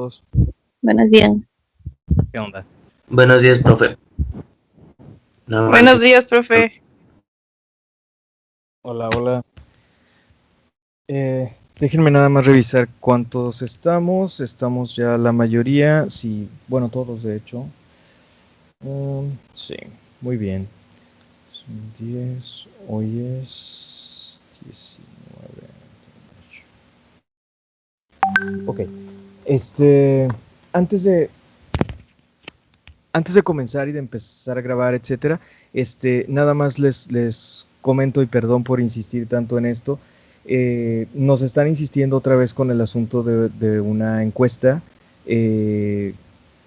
todos. Buenos días. ¿Qué onda? Buenos días, profe. No, Buenos días, profe. Hola. Déjenme nada más revisar cuántos estamos. Estamos ya la mayoría, sí, bueno, todos de hecho. Sí, muy bien. Son 10, hoy es 19. Ok, antes de comenzar y de empezar a grabar, etcétera, nada más les comento, y perdón por insistir tanto en esto, nos están insistiendo otra vez con el asunto de una encuesta.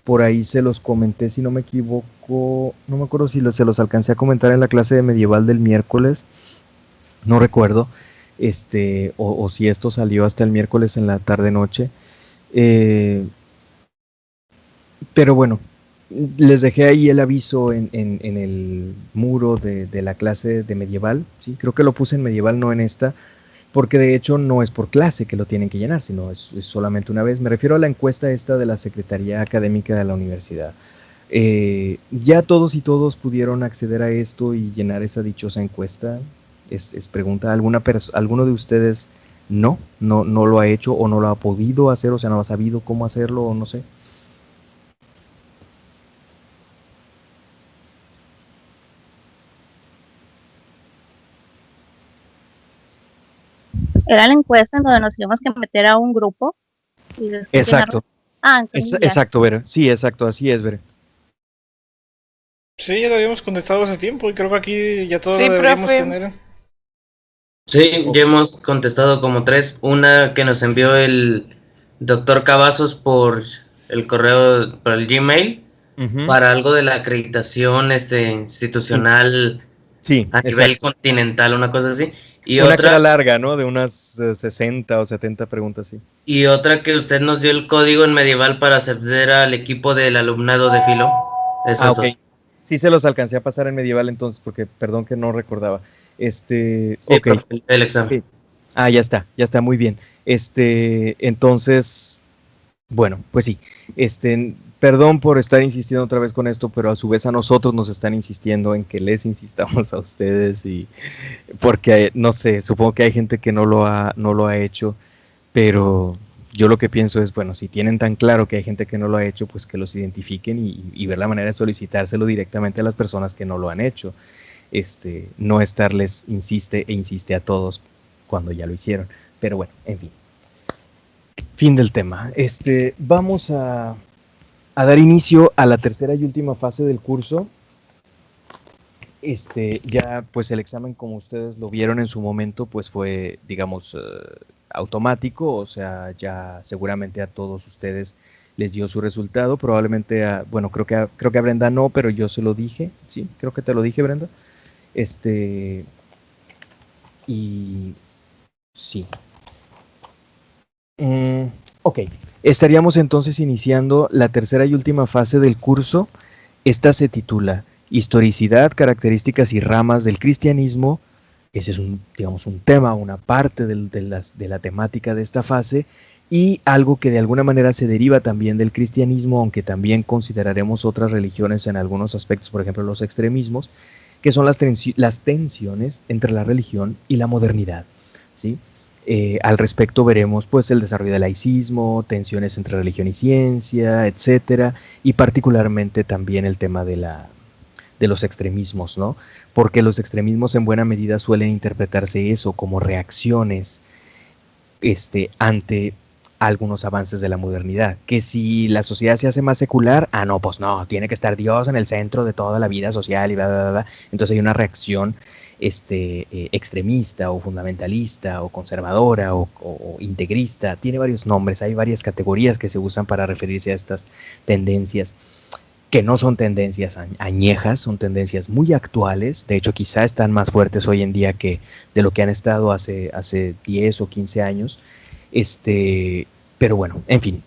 Por ahí se los comenté, si no me equivoco, no me acuerdo si se los alcancé a comentar en la clase de medieval del miércoles, no recuerdo, o si esto salió hasta el miércoles en la tarde-noche. Pero bueno, les dejé ahí el aviso en el muro de la clase de medieval, ¿sí? Creo que lo puse en medieval, no en esta, porque de hecho no es por clase que lo tienen que llenar, sino es solamente una vez. Me refiero a la encuesta esta de la Secretaría Académica de la Universidad. Ya todos y todos pudieron acceder a esto y llenar esa dichosa encuesta. Es pregunta, ¿alguno de ustedes no lo ha hecho o no lo ha podido hacer, o sea, no ha sabido cómo hacerlo o no sé? Era la encuesta en donde nos íbamos que meter a un grupo. Y Exacto. Entonces Exacto, Vera. Sí, exacto, así es, Vera. Sí, ya lo habíamos contestado hace tiempo y creo que aquí ya todos Sí, lo deberíamos profe. tener. Sí, ya hemos contestado como 3. Una que nos envió el doctor Cavazos por el correo, por el Gmail, para algo de la acreditación institucional Sí, a nivel exacto. continental, una cosa así. Y una que era otra, larga, ¿no? De unas 60 o 70 preguntas, sí. y otra que usted nos dio el código en medieval para acceder al equipo del alumnado de filo. Esas Ok. dos. Sí se los alcancé a pasar en medieval entonces, porque perdón que no recordaba. Sí, Ok. profe, el examen. Ah, ya está, muy bien. Entonces, bueno, pues sí. Perdón por estar insistiendo otra vez con esto, pero a su vez a nosotros nos están insistiendo en que les insistamos a ustedes, y porque, no sé, supongo que hay gente que no lo ha hecho, pero yo lo que pienso es, bueno, si tienen tan claro que hay gente que no lo ha hecho, pues que los identifiquen y ver la manera de solicitárselo directamente a las personas que no lo han hecho. No estarles insiste a todos cuando ya lo hicieron. Pero bueno, en fin. Fin del tema. Vamos a dar inicio a la tercera y última fase del curso. Ya pues el examen, como ustedes lo vieron en su momento, pues fue, digamos, automático, o sea, ya seguramente a todos ustedes les dio su resultado, probablemente bueno, creo que a Brenda no, pero yo se lo dije, sí, creo que te lo dije, Brenda. Y sí. Ok, estaríamos entonces iniciando la tercera y última fase del curso. Esta se titula Historicidad, características y ramas del cristianismo. Ese es digamos, un tema, una parte de la temática de esta fase, y algo que de alguna manera se deriva también del cristianismo, aunque también consideraremos otras religiones en algunos aspectos, por ejemplo los extremismos, que son las tensiones entre la religión y la modernidad, ¿sí? Al respecto veremos pues el desarrollo del laicismo, tensiones entre religión y ciencia, etcétera, y particularmente también el tema de los extremismos, ¿no? Porque los extremismos en buena medida suelen interpretarse eso como reacciones ante algunos avances de la modernidad, que si la sociedad se hace más secular, no, pues no, tiene que estar Dios en el centro de toda la vida social y bla, bla, bla. Entonces hay una reacción extremista o fundamentalista o conservadora o integrista, tiene varios nombres, hay varias categorías que se usan para referirse a estas tendencias, que no son tendencias añejas, son tendencias muy actuales, de hecho quizá están más fuertes hoy en día que de lo que han estado hace 10 o 15 años, pero bueno, en fin.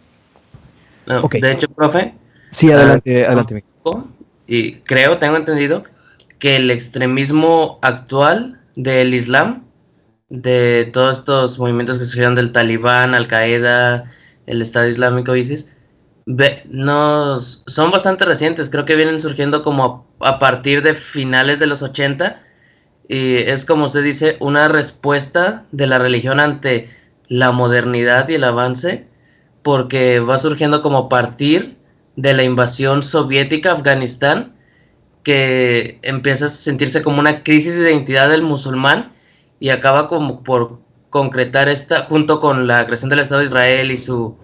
No, Okay. De hecho, profe. Sí, adelante. Y tengo entendido que el extremismo actual del Islam, de todos estos movimientos que surgieron del Talibán, Al Qaeda, el Estado Islámico, ISIS, No, son bastante recientes, creo que vienen surgiendo como a partir de finales de los 80 y es como usted dice, una respuesta de la religión ante la modernidad y el avance, porque va surgiendo como a partir de la invasión soviética a Afganistán, que empieza a sentirse como una crisis de identidad del musulmán y acaba como por concretar esta, junto con la creación del Estado de Israel y su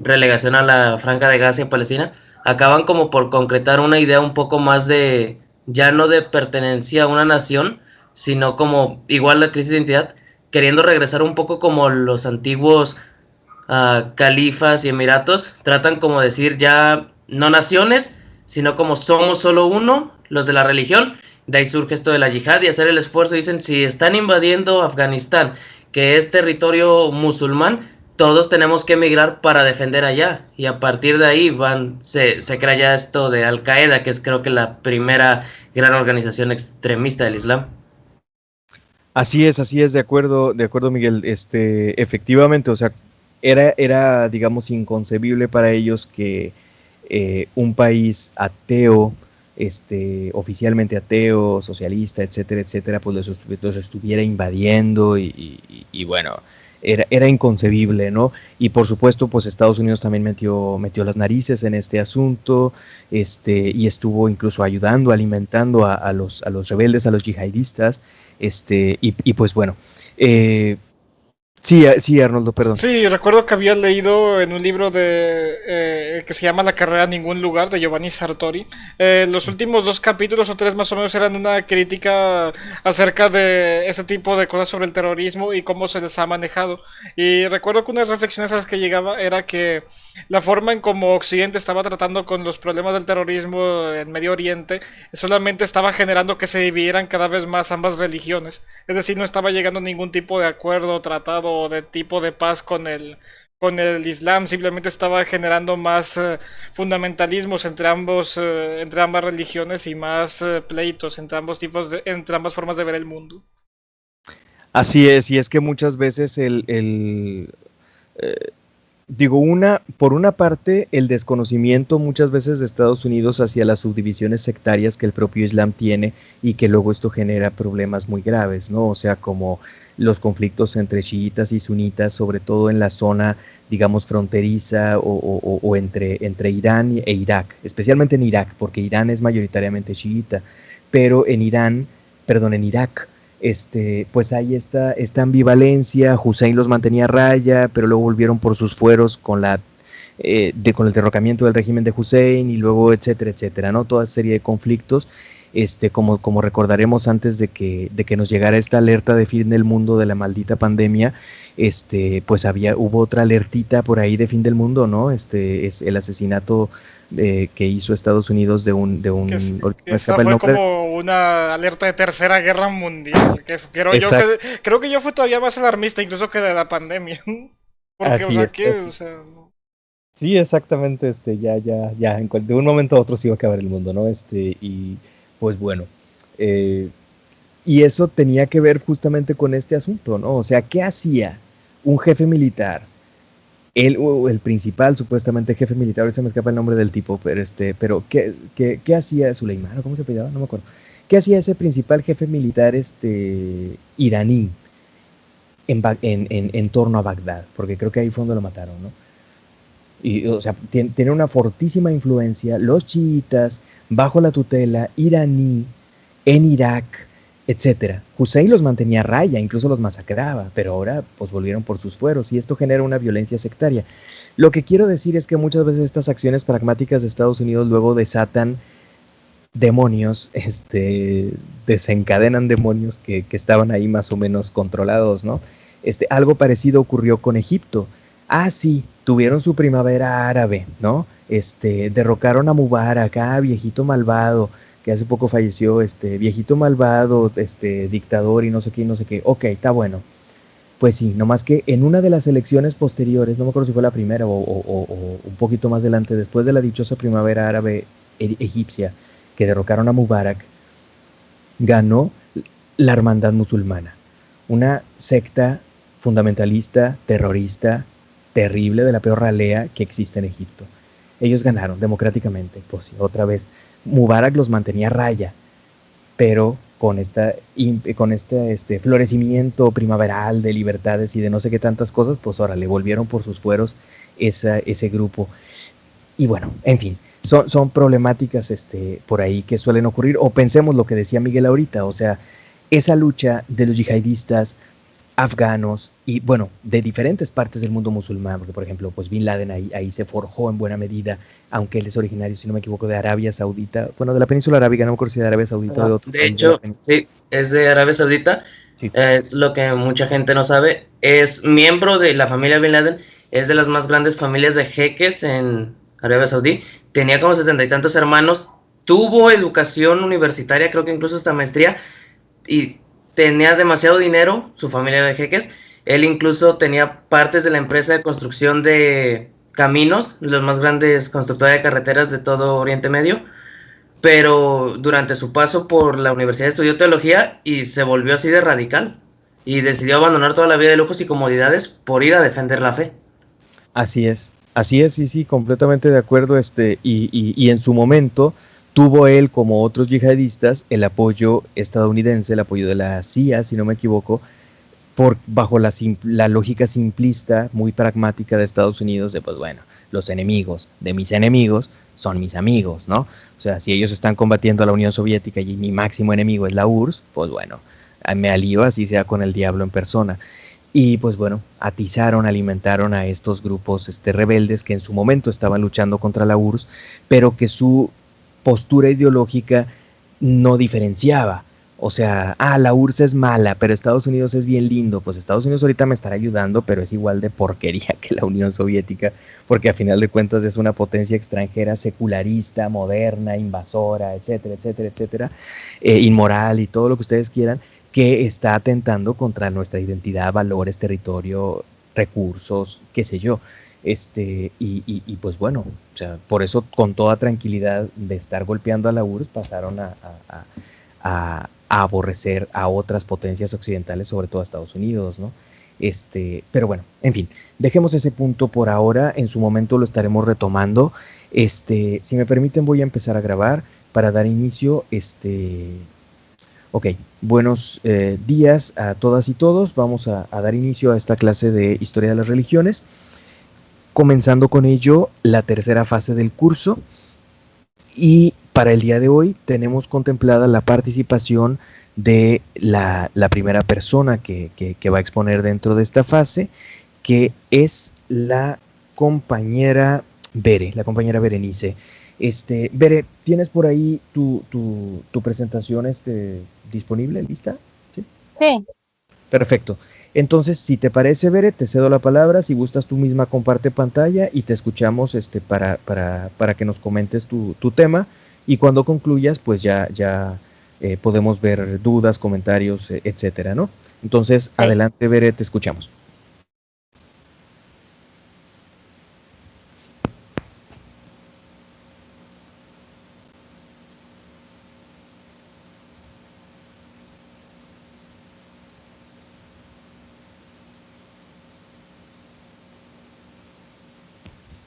relegación a la Franja de Gaza y Palestina, acaban como por concretar una idea un poco más de, ya no de pertenencia a una nación, sino como igual la crisis de identidad, queriendo regresar un poco como los antiguos califas y emiratos, tratan como decir ya no naciones, sino como somos solo uno, los de la religión. De ahí surge esto de la yihad y hacer el esfuerzo. Dicen, si están invadiendo Afganistán, que es territorio musulmán, todos tenemos que emigrar para defender allá. Y a partir de ahí se crea ya esto de Al Qaeda, que es creo que la primera gran organización extremista del Islam. Así es, de acuerdo, Miguel. Efectivamente, o sea, era, digamos, inconcebible para ellos que un país ateo, oficialmente ateo, socialista, etcétera, pues los estuviera invadiendo y bueno, era inconcebible, ¿no? Y por supuesto, pues Estados Unidos también metió las narices en este asunto, y estuvo incluso ayudando, alimentando a los rebeldes, a los yihadistas, y pues bueno, sí, Arnoldo, perdón. Sí, recuerdo que había leído en un libro que se llama La carrera a ningún lugar, de Giovanni Sartori. Los últimos 2 capítulos o 3 más o menos eran una crítica acerca de ese tipo de cosas sobre el terrorismo y cómo se les ha manejado. Y recuerdo que una de las reflexiones a las que llegaba era que la forma en cómo Occidente estaba tratando con los problemas del terrorismo en Medio Oriente solamente estaba generando que se dividieran cada vez más ambas religiones. Es decir, no estaba llegando a ningún tipo de acuerdo, tratado o de tipo de paz con el Islam. Simplemente estaba generando más fundamentalismos entre ambas religiones y más pleitos entre entre ambas formas de ver el mundo. Así es, y es que muchas veces por una parte, el desconocimiento muchas veces de Estados Unidos hacia las subdivisiones sectarias que el propio Islam tiene y que luego esto genera problemas muy graves, ¿no? O sea, como los conflictos entre chiitas y sunitas, sobre todo en la zona, digamos, fronteriza o entre Irán e Irak, especialmente en Irak, porque Irán es mayoritariamente chiita, pero en Irak, pues hay esta ambivalencia. Hussein los mantenía a raya, pero luego volvieron por sus fueros con con el derrocamiento del régimen de Hussein y luego etcétera, ¿no? Toda serie de conflictos, como recordaremos antes de que nos llegara esta alerta de fin del mundo de la maldita pandemia, pues hubo otra alertita por ahí de fin del mundo, ¿no? Es el asesinato que hizo Estados Unidos de un esa fue como una alerta de tercera guerra mundial, que creo que yo fue todavía más alarmista incluso que de la pandemia. Porque, Sí, exactamente, ya, de un momento a otro se iba a acabar el mundo, ¿no? Y pues bueno, y eso tenía que ver justamente con este asunto, ¿no? O sea, ¿qué hacía un jefe militar? El principal, supuestamente, jefe militar, ahorita se me escapa el nombre del tipo, pero ¿qué hacía Suleimán? ¿Cómo se apellidaba? No me acuerdo. ¿Qué hacía ese principal jefe militar iraní en torno a Bagdad? Porque creo que ahí fue donde lo mataron, ¿no? Y, o sea, tiene una fortísima influencia los chiitas bajo la tutela iraní en Irak, etcétera. Hussein los mantenía a raya, incluso los masacraba, pero ahora pues volvieron por sus fueros y esto genera una violencia sectaria. Lo que quiero decir es que muchas veces estas acciones pragmáticas de Estados Unidos luego desatan demonios, desencadenan demonios que estaban ahí más o menos controlados, ¿no? Algo parecido ocurrió con Egipto. Sí, tuvieron su primavera árabe, ¿no? Derrocaron a Mubarak, viejito malvado, que hace poco falleció, viejito malvado, dictador y no sé qué, ok, está bueno. Pues sí, nomás que en una de las elecciones posteriores, no me acuerdo si fue la primera o un poquito más adelante, después de la dichosa primavera árabe egipcia, que derrocaron a Mubarak, ganó la Hermandad Musulmana, una secta fundamentalista, terrorista, terrible, de la peor ralea que existe en Egipto. ellos ganaron democráticamente, pues sí, otra vez. Mubarak los mantenía a raya, pero con este florecimiento primaveral de libertades y de no sé qué tantas cosas, pues ahora le volvieron por sus fueros ese grupo. Y bueno, en fin, son problemáticas por ahí que suelen ocurrir, o pensemos lo que decía Miguel ahorita, o sea, esa lucha de los yihadistas afganos y bueno, de diferentes partes del mundo musulmán, porque por ejemplo, pues Bin Laden ahí se forjó en buena medida, aunque él es originario, si no me equivoco, de Arabia Saudita, bueno, de la península arábiga, no me acuerdo si de Arabia Saudita o de otro De país. hecho, sí, es de Arabia Saudita, Sí. es lo que mucha gente no sabe, es miembro de la familia Bin Laden, es de las más grandes familias de jeques en Arabia Saudí, tenía como 70 y tantos hermanos, tuvo educación universitaria, creo que incluso hasta maestría, y tenía demasiado dinero, su familia era de jeques, él incluso tenía partes de la empresa de construcción de caminos, los más grandes constructores de carreteras de todo Oriente Medio, pero durante su paso por la universidad estudió teología y se volvió así de radical, y decidió abandonar toda la vida de lujos y comodidades por ir a defender la fe. Así es, sí, completamente de acuerdo, y en su momento tuvo él, como otros yihadistas, el apoyo estadounidense, el apoyo de la CIA, si no me equivoco, bajo la lógica simplista, muy pragmática de Estados Unidos, de pues bueno, los enemigos de mis enemigos son mis amigos, ¿no? O sea, si ellos están combatiendo a la Unión Soviética y mi máximo enemigo es la URSS, pues bueno, me alío así sea con el diablo en persona. Y pues bueno, atizaron, alimentaron a estos grupos rebeldes que en su momento estaban luchando contra la URSS, pero que su postura ideológica no diferenciaba. O sea, la URSS es mala, pero Estados Unidos es bien lindo. Pues Estados Unidos ahorita me estará ayudando, pero es igual de porquería que la Unión Soviética, porque a final de cuentas es una potencia extranjera secularista, moderna, invasora, etcétera, etcétera, etcétera, inmoral y todo lo que ustedes quieran, que está atentando contra nuestra identidad, valores, territorio, recursos, qué sé yo. Y pues bueno, o sea, por eso con toda tranquilidad de estar golpeando a la URSS pasaron a aborrecer a otras potencias occidentales, sobre todo a Estados Unidos, ¿no? Pero bueno, en fin, dejemos ese punto por ahora, en su momento lo estaremos retomando. Si me permiten voy a empezar a grabar para dar inicio, Ok, buenos días a todas y todos. Vamos a dar inicio a esta clase de Historia de las Religiones, comenzando con ello la tercera fase del curso. Y para el día de hoy tenemos contemplada la participación de la primera persona que va a exponer dentro de esta fase, que es la compañera Bere, la compañera Berenice. Bere, ¿tienes por ahí tu presentación disponible, lista? ¿Sí? Sí. Perfecto. Entonces, si te parece, Bere, te cedo la palabra. Si gustas, tú misma comparte pantalla y te escuchamos para que nos comentes tu tema. Y cuando concluyas, pues ya podemos ver dudas, comentarios, etcétera, ¿no? Entonces, sí. Adelante, Bere, te escuchamos.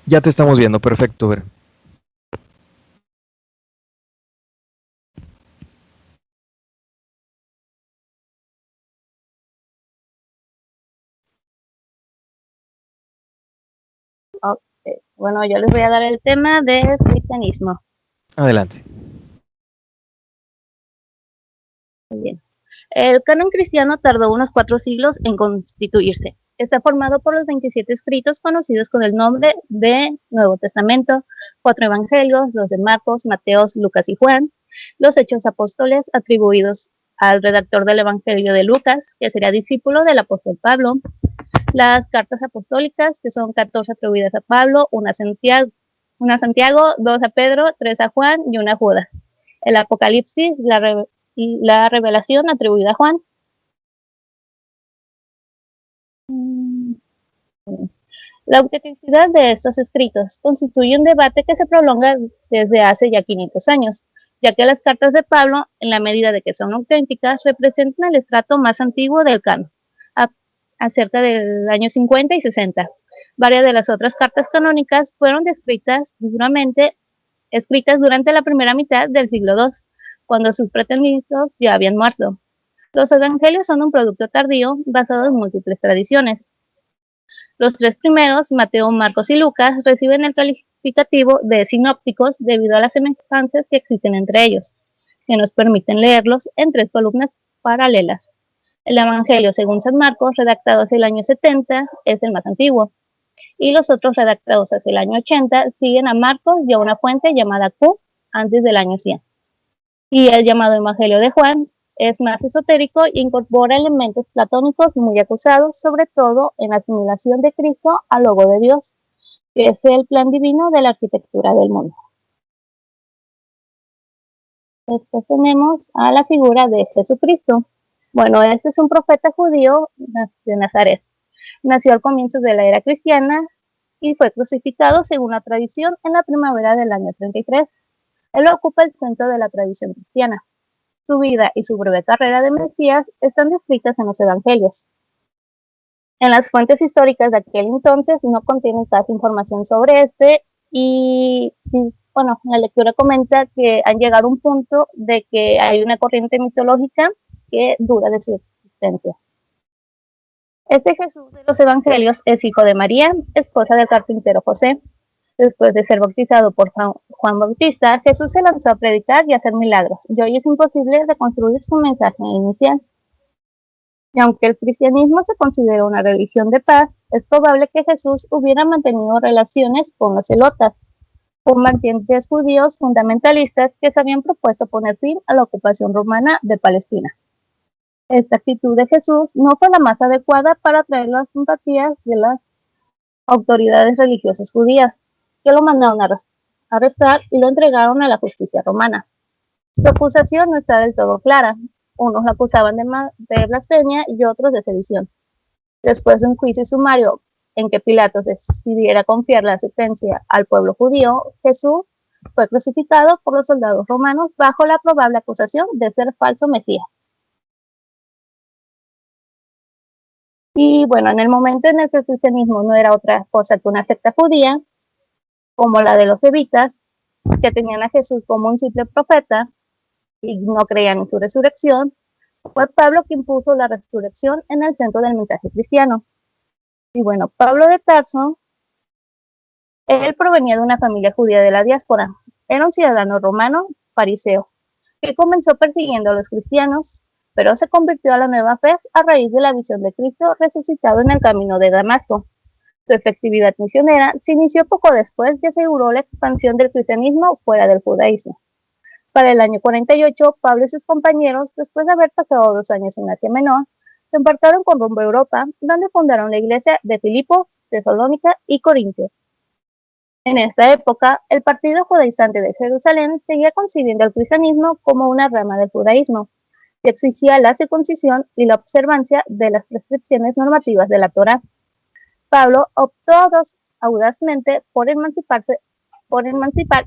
Ya te estamos viendo, perfecto, Bere. Okay. Bueno, yo les voy a dar el tema del cristianismo. Adelante. Muy bien. El canon cristiano tardó unos 4 siglos en constituirse. Está formado por los 27 escritos conocidos con el nombre de Nuevo Testamento, 4 evangelios, los de Marcos, Mateos, Lucas y Juan, los hechos apóstoles atribuidos al redactor del evangelio de Lucas, que sería discípulo del apóstol Pablo, las cartas apostólicas, que son 14 atribuidas a Pablo, una a Santiago, 2 a Pedro, 3 a Juan y una a Judas. El Apocalipsis, la revelación atribuida a Juan. La autenticidad de estos escritos constituye un debate que se prolonga desde hace ya 500 años, ya que las cartas de Pablo, en la medida de que son auténticas, representan el estrato más antiguo del canon, acerca del año 50 y 60. Varias de las otras cartas canónicas fueron escritas durante la primera mitad del siglo II, cuando sus pretendidos ya habían muerto. Los evangelios son un producto tardío basado en múltiples tradiciones. Los tres primeros, Mateo, Marcos y Lucas, reciben el calificativo de sinópticos debido a las semejanzas que existen entre ellos, que nos permiten leerlos en tres columnas paralelas. El Evangelio según San Marcos, redactado hacia el año 70, es el más antiguo, y los otros redactados hacia el año 80 siguen a Marcos y a una fuente llamada Q antes del año 100. Y el llamado Evangelio de Juan es más esotérico e incorpora elementos platónicos muy acusados, sobre todo en la asimilación de Cristo al logo de Dios, que es el plan divino de la arquitectura del mundo. Después tenemos a la figura de Jesucristo. Bueno, este es un profeta judío de Nazaret. Nació al comienzo de la era cristiana y fue crucificado según la tradición en la primavera del año 33. Él ocupa el centro de la tradición cristiana. Su vida y su breve carrera de Mesías están descritas en los evangelios. En las fuentes históricas de aquel entonces no contienen casi información sobre este y bueno, la lectura comenta que han llegado a un punto de que hay una corriente mitológica que dura de su existencia. Este Jesús de los evangelios es hijo de María, esposa del carpintero José. Después de ser bautizado por Juan Bautista, Jesús se lanzó a predicar y a hacer milagros, y hoy es imposible reconstruir su mensaje inicial. Y aunque el cristianismo se considera una religión de paz, es probable que Jesús hubiera mantenido relaciones con los celotas, combatientes judíos fundamentalistas que se habían propuesto poner fin a la ocupación romana de Palestina. Esta actitud de Jesús no fue la más adecuada para atraer las simpatías de las autoridades religiosas judías, que lo mandaron a arrestar y lo entregaron a la justicia romana. Su acusación no está del todo clara. Unos lo acusaban de blasfemia y otros de sedición. Después de un juicio sumario en que Pilatos decidiera confiar la sentencia al pueblo judío, Jesús fue crucificado por los soldados romanos bajo la probable acusación de ser falso Mesías. Y bueno, en el momento en el que el cristianismo no era otra cosa que una secta judía, como la de los evitas, que tenían a Jesús como un simple profeta y no creían en su resurrección, fue Pablo quien puso la resurrección en el centro del mensaje cristiano. Y bueno, Pablo de Tarso, él provenía de una familia judía de la diáspora. Era un ciudadano romano, fariseo, que comenzó persiguiendo a los cristianos, pero se convirtió a la nueva fe a raíz de la visión de Cristo resucitado en el camino de Damasco. Su efectividad misionera se inició poco después y aseguró la expansión del cristianismo fuera del judaísmo. Para el año 48, Pablo y sus compañeros, después de haber pasado 2 años en Asia Menor, se embarcaron con rumbo a Europa, donde fundaron la iglesia de Filipos, Tesalónica y Corintio. En esta época, el partido judaizante de Jerusalén seguía concibiendo el cristianismo como una rama del judaísmo, que exigía la circuncisión y la observancia de las prescripciones normativas de la Torá. Pablo optó audazmente por emancipar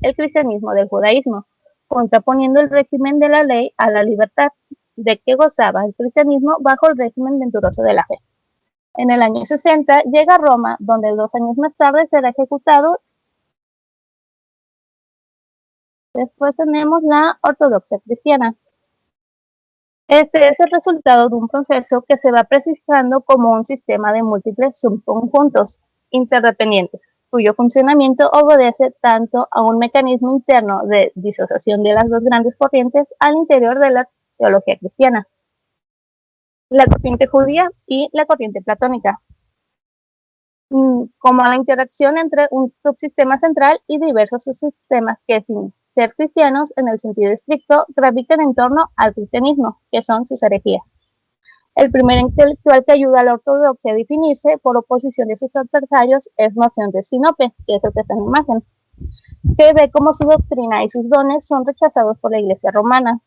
el cristianismo del judaísmo, contraponiendo el régimen de la ley a la libertad de que gozaba el cristianismo bajo el régimen venturoso de la fe. En el año 60 llega a Roma, donde 2 años más tarde será ejecutado. Después tenemos la ortodoxia cristiana. Este es el resultado de un proceso que se va precisando como un sistema de múltiples subconjuntos interdependientes, cuyo funcionamiento obedece tanto a un mecanismo interno de disociación de las dos grandes corrientes al interior de la teología cristiana, la corriente judía y la corriente platónica, como la interacción entre un subsistema central y diversos subsistemas que, sin ser cristianos en el sentido estricto, gravitan en torno al cristianismo, que son sus herejías. El primer intelectual que ayuda a la ortodoxia a definirse por oposición de sus adversarios es Noción de Sinope, que es el que está en la imagen, que ve cómo su doctrina y sus dones son rechazados por la Iglesia romana.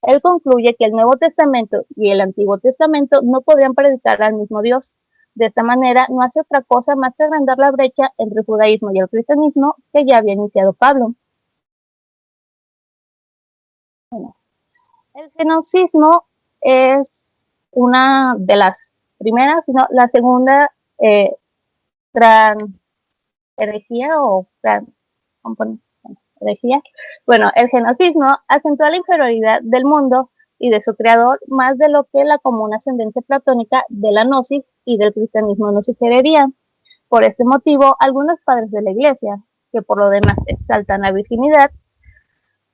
Él concluye que el Nuevo Testamento y el Antiguo Testamento no podrían predicar al mismo Dios. De esta manera, no hace otra cosa más que agrandar la brecha entre el judaísmo y el cristianismo que ya había iniciado Pablo. Bueno, el gnosticismo es una de las primeras, sino la segunda gran herejía o gran herejía. Bueno, el gnosticismo acentúa la inferioridad del mundo y de su creador más de lo que la común ascendencia platónica de la gnosis y del cristianismo nos sugeriría. Por este motivo, algunos padres de la iglesia, que por lo demás exaltan la virginidad,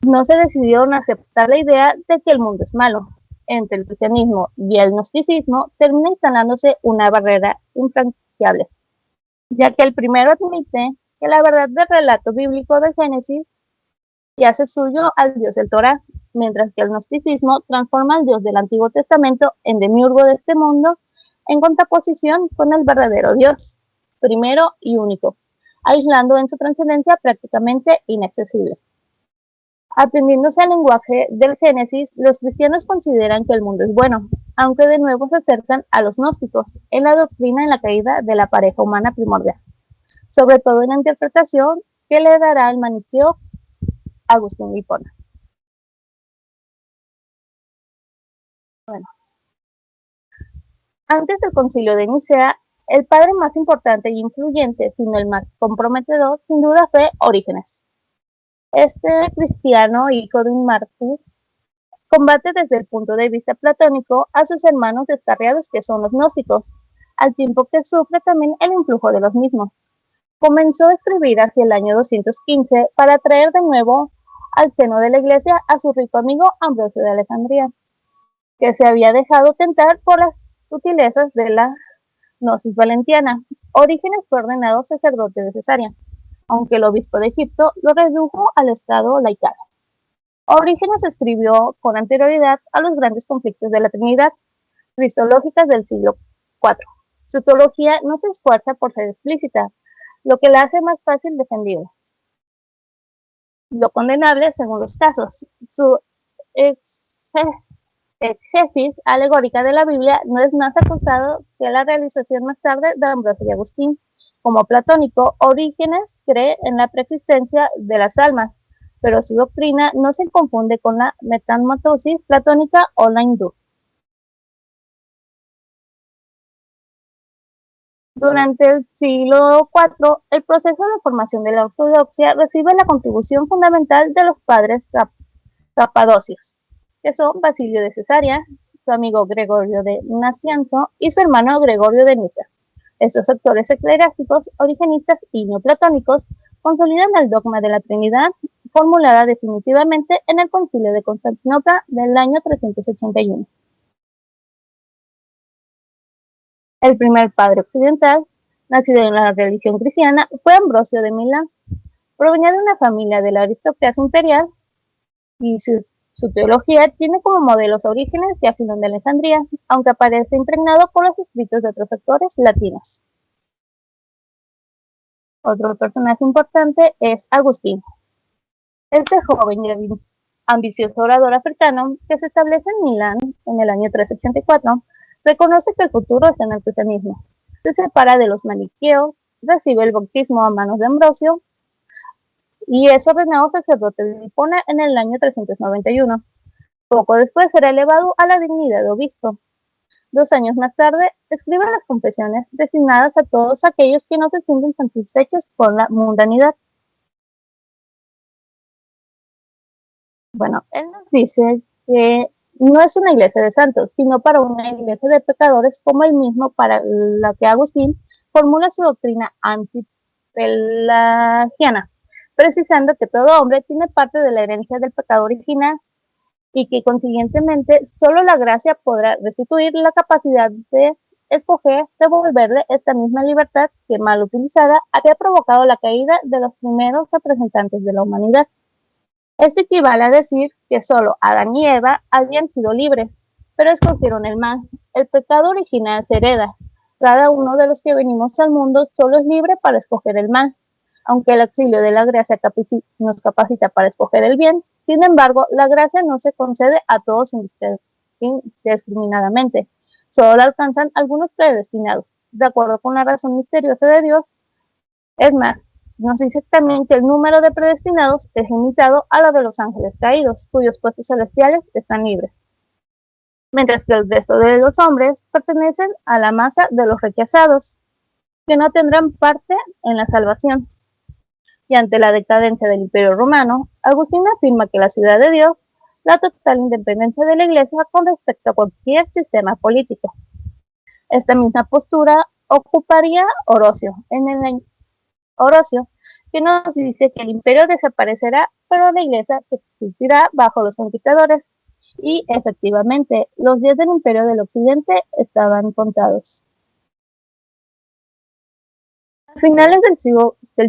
no se decidieron a aceptar la idea de que el mundo es malo. Entre el cristianismo y el gnosticismo termina instalándose una barrera infranqueable, ya que el primero admite que la verdad del relato bíblico del Génesis y hace suyo al Dios del Torá, mientras que el gnosticismo transforma al Dios del Antiguo Testamento en demiurgo de este mundo, en contraposición con el verdadero Dios, primero y único, aislando en su trascendencia prácticamente inaccesible. Atendiéndose al lenguaje del Génesis, los cristianos consideran que el mundo es bueno, aunque de nuevo se acercan a los gnósticos en la doctrina en la caída de la pareja humana primordial, sobre todo en la interpretación que le dará el maniqueo Agustín de Hipona. Bueno, antes del concilio de Nicea, el padre más importante y influyente, sino el más comprometedor, sin duda fue Orígenes. Este cristiano, hijo de un mártir, combate desde el punto de vista platónico a sus hermanos descarriados que son los gnósticos, al tiempo que sufre también el influjo de los mismos. Comenzó a escribir hacia el año 215 para traer de nuevo al seno de la iglesia a su rico amigo Ambrosio de Alejandría, que se había dejado tentar por las sutilezas de la gnosis valentiana. Orígenes fue ordenado sacerdote de Cesarea, aunque el obispo de Egipto lo redujo al estado laical. Orígenes escribió con anterioridad a los grandes conflictos de la Trinidad, cristológicas del siglo IV. Su teología no se esfuerza por ser explícita, lo que la hace más fácil defendible. Lo condenable según los casos. Su exégesis alegórica de la Biblia no es más acusado que la realización más tarde de Ambrosio y Agustín. Como platónico, Orígenes cree en la preexistencia de las almas, pero su doctrina no se confunde con la metamorfosis platónica o la hindú. Durante el siglo IV, el proceso de formación de la ortodoxia recibe la contribución fundamental de los padres capadocios, que son Basilio de Cesarea, su amigo Gregorio de Nacianzo y su hermano Gregorio de Niza. Estos sectores eclesiásticos, origenistas y neoplatónicos consolidan el dogma de la Trinidad, formulada definitivamente en el Concilio de Constantinopla del año 381. El primer padre occidental, nacido en la religión cristiana, fue Ambrosio de Milán. Provenía de una familia de la aristocracia imperial y su teología tiene como modelos a Orígenes y a Filón de Alejandría, aunque aparece impregnado por los escritos de otros autores latinos. Otro personaje importante es Agustín. Este joven y ambicioso orador africano que se establece en Milán en el año 384, reconoce que el futuro está en el cristianismo. Se separa de los maniqueos, recibe el bautismo a manos de Ambrosio y es ordenado sacerdote de Hipona en el año 391. Poco después será elevado a la dignidad de obispo. 2 años más tarde, escribe las confesiones designadas a todos aquellos que no se sienten satisfechos con la mundanidad. Bueno, él nos dice que no es una iglesia de santos, sino para una iglesia de pecadores, como el mismo para la que Agustín formula su doctrina antipelagiana, precisando que todo hombre tiene parte de la herencia del pecado original y que consiguientemente solo la gracia podrá restituir la capacidad de escoger, devolverle esta misma libertad que mal utilizada había provocado la caída de los primeros representantes de la humanidad. Esto equivale a decir que solo Adán y Eva habían sido libres, pero escogieron el mal. El pecado original se hereda. Cada uno de los que venimos al mundo solo es libre para escoger el mal. Aunque el auxilio de la gracia nos capacita para escoger el bien, sin embargo, la gracia no se concede a todos indiscriminadamente. Solo la alcanzan algunos predestinados, de acuerdo con la razón misteriosa de Dios. Es más, nos dice también que el número de predestinados es limitado a lo de los ángeles caídos, cuyos puestos celestiales están libres, mientras que el resto de los hombres pertenecen a la masa de los rechazados. que no tendrán parte en la salvación. Y ante la decadencia del Imperio Romano, Agustín afirma que la ciudad de Dios, la total independencia de la Iglesia con respecto a cualquier sistema político. Esta misma postura ocuparía Orocio, Orocio, que nos dice que el imperio desaparecerá, pero la Iglesia subsistirá bajo los conquistadores. Y efectivamente, los días del Imperio del Occidente estaban contados. A finales del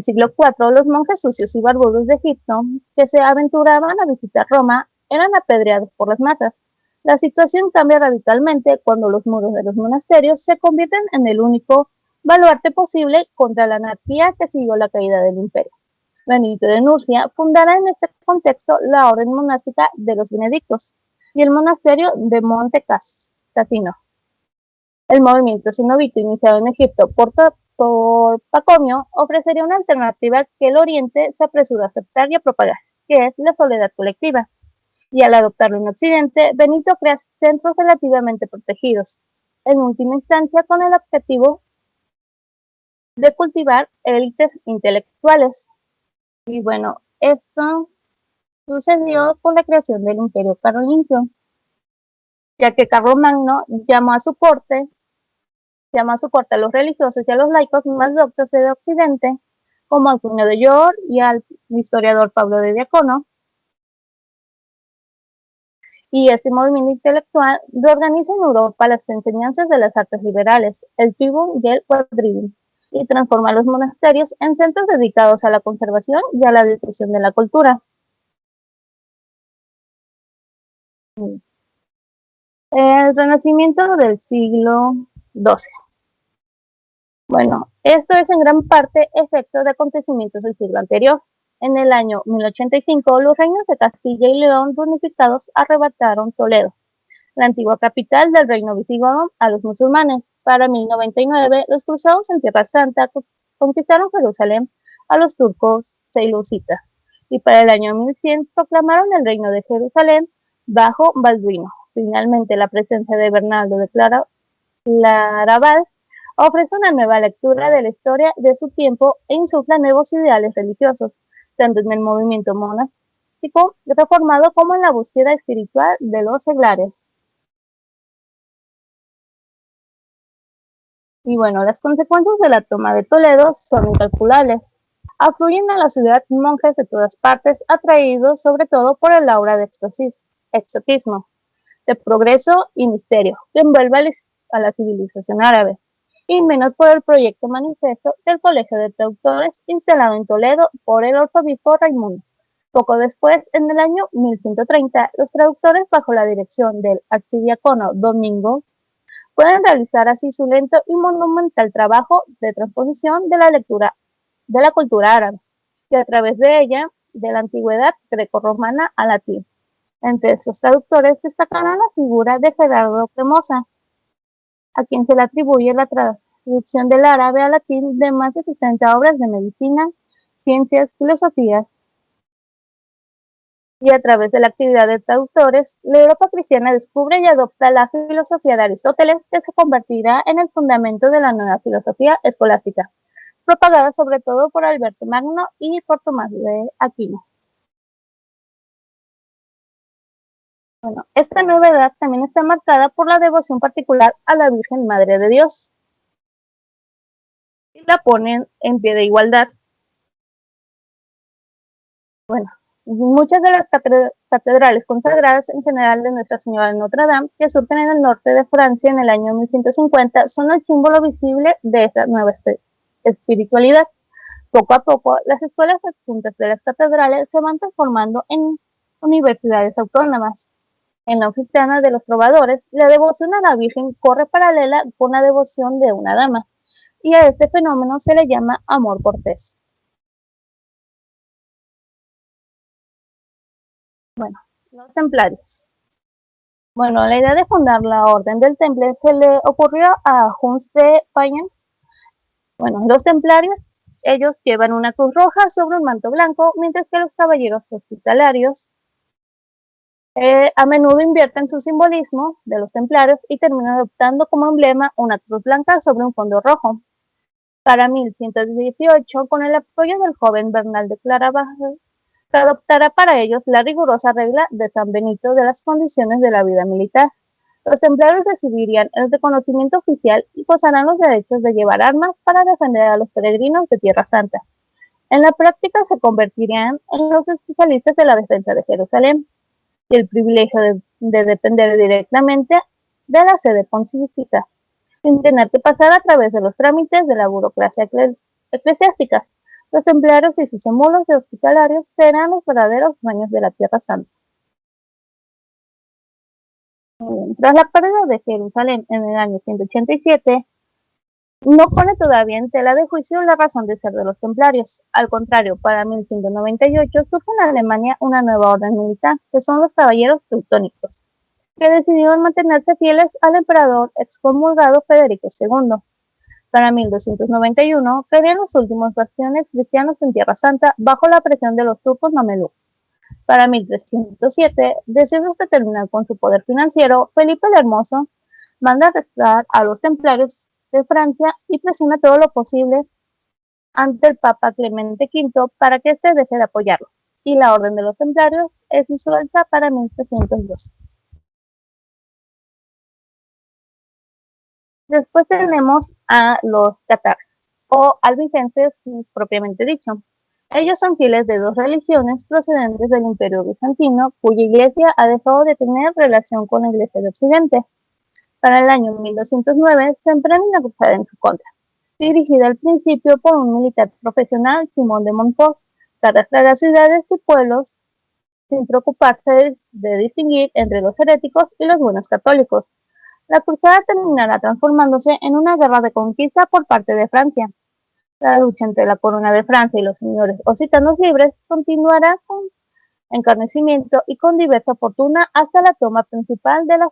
siglo IV, los monjes sucios y barbudos de Egipto, que se aventuraban a visitar Roma, eran apedreados por las masas. La situación cambia radicalmente cuando los muros de los monasterios se convierten en el único baluarte posible contra la anarquía que siguió la caída del imperio. Benito de Nursia fundará en este contexto la orden monástica de los benedictos y el monasterio de Monte Cassino. El movimiento cenobito iniciado en Egipto por Pacomio ofrecería una alternativa que el Oriente se apresuró a aceptar y a propagar, que es la soledad colectiva. Y al adoptarlo en Occidente, Benito crea centros relativamente protegidos, en última instancia con el objetivo de cultivar élites intelectuales. Y bueno, esto sucedió con la creación del Imperio Carolingio, ya que Carlomagno llamó a su corte a los religiosos y a los laicos más doctos de Occidente, como al cuñado de York y al historiador Pablo de Diácono. Y este movimiento intelectual reorganiza en Europa las enseñanzas de las artes liberales, el tribum y el quadrivium, y transforma los monasterios en centros dedicados a la conservación y a la difusión de la cultura. El Renacimiento del siglo XII. Bueno, esto es en gran parte efecto de acontecimientos del siglo anterior. En el año 1085, los reinos de Castilla y León reunificados arrebataron Toledo, la antigua capital del reino visigodo, a los musulmanes. Para 1099, los cruzados en Tierra Santa conquistaron Jerusalén a los turcos selyúcidas, y para el año 1100 proclamaron el reino de Jerusalén bajo Balduino. Finalmente, la presencia de Bernardo de Claraval ofrece una nueva lectura de la historia de su tiempo e insufla nuevos ideales religiosos, tanto en el movimiento monástico reformado como en la búsqueda espiritual de los seglares. Y bueno, las consecuencias de la toma de Toledo son incalculables. Afluyen a la ciudad monjes de todas partes, atraídos sobre todo por el aura de exotismo, de progreso y misterio que envuelve a la civilización árabe, y menos por el proyecto manifiesto del Colegio de Traductores instalado en Toledo por el arzobispo Raimundo. Poco después, en el año 1130, los traductores, bajo la dirección del archidiácono Domingo, pueden realizar así su lento y monumental trabajo de transposición de la lectura de la cultura árabe, y a través de ella, de la antigüedad grecorromana al latín. Entre estos traductores destacará la figura de Gerardo Cremosa, a quien se le atribuye la traducción del árabe al latín de más de 60 obras de medicina, ciencias, filosofías. Y a través de la actividad de traductores, la Europa cristiana descubre y adopta la filosofía de Aristóteles, que se convertirá en el fundamento de la nueva filosofía escolástica, propagada sobre todo por Alberto Magno y por Tomás de Aquino. Bueno, esta nueva edad también está marcada por la devoción particular a la Virgen Madre de Dios, y la ponen en pie de igualdad. Bueno, muchas de las catedrales consagradas en general de Nuestra Señora de Notre Dame, que surgen en el norte de Francia en el año 1150, son el símbolo visible de esta nueva espiritualidad. Poco a poco, las escuelas adjuntas de las catedrales se van transformando en universidades autónomas. En la oficina de los trovadores, la devoción a la Virgen corre paralela con la devoción de una dama, y a este fenómeno se le llama amor cortés. Bueno, los templarios. Bueno, la idea de fundar la Orden del Temple se le ocurrió a Huns de Payen. Bueno, los templarios, ellos llevan una cruz roja sobre un manto blanco, mientras que los caballeros hospitalarios a menudo invierten su simbolismo de los templarios y terminan adoptando como emblema una cruz blanca sobre un fondo rojo. Para 1118, con el apoyo del joven Bernal de Claraval, se adoptará para ellos la rigurosa regla de San Benito de las condiciones de la vida militar. Los templarios recibirían el reconocimiento oficial y gozarán los derechos de llevar armas para defender a los peregrinos de Tierra Santa. En la práctica se convertirían en los especialistas de la defensa de Jerusalén y el privilegio de depender directamente de la sede pontificia, sin tener que pasar a través de los trámites de la burocracia eclesiástica. Los templarios y sus emulos de hospitalarios serán los verdaderos dueños de la Tierra Santa. Tras la pérdida de Jerusalén en el año 187, no pone todavía en tela de juicio la razón de ser de los templarios. Al contrario, para 1198 surge en Alemania una nueva orden militar, que son los caballeros teutónicos, que decidieron mantenerse fieles al emperador excomulgado Federico II. Para 1291, caerían los últimos bastiones cristianos en Tierra Santa bajo la presión de los turcos mamelucos. Para 1307, deseosos de terminar con su poder financiero, Felipe el Hermoso manda arrestar a los templarios de Francia y presiona todo lo posible ante el Papa Clemente V para que éste deje de apoyarlos, y la Orden de los Templarios es disuelta para 1312. Después tenemos a los cataras, o albigenses propiamente dicho. Ellos son fieles de dos religiones procedentes del Imperio Bizantino, cuya iglesia ha dejado de tener relación con la iglesia de Occidente. Para el año 1209 se emprende una cruzada en su contra, dirigida al principio por un militar profesional, Simón de Montfort, que arrastrará ciudades y pueblos sin preocuparse de distinguir entre los heréticos y los buenos católicos. La cruzada terminará transformándose en una guerra de conquista por parte de Francia. La lucha entre la corona de Francia y los señores occitanos libres continuará con encarnecimiento y con diversa fortuna hasta la toma principal de la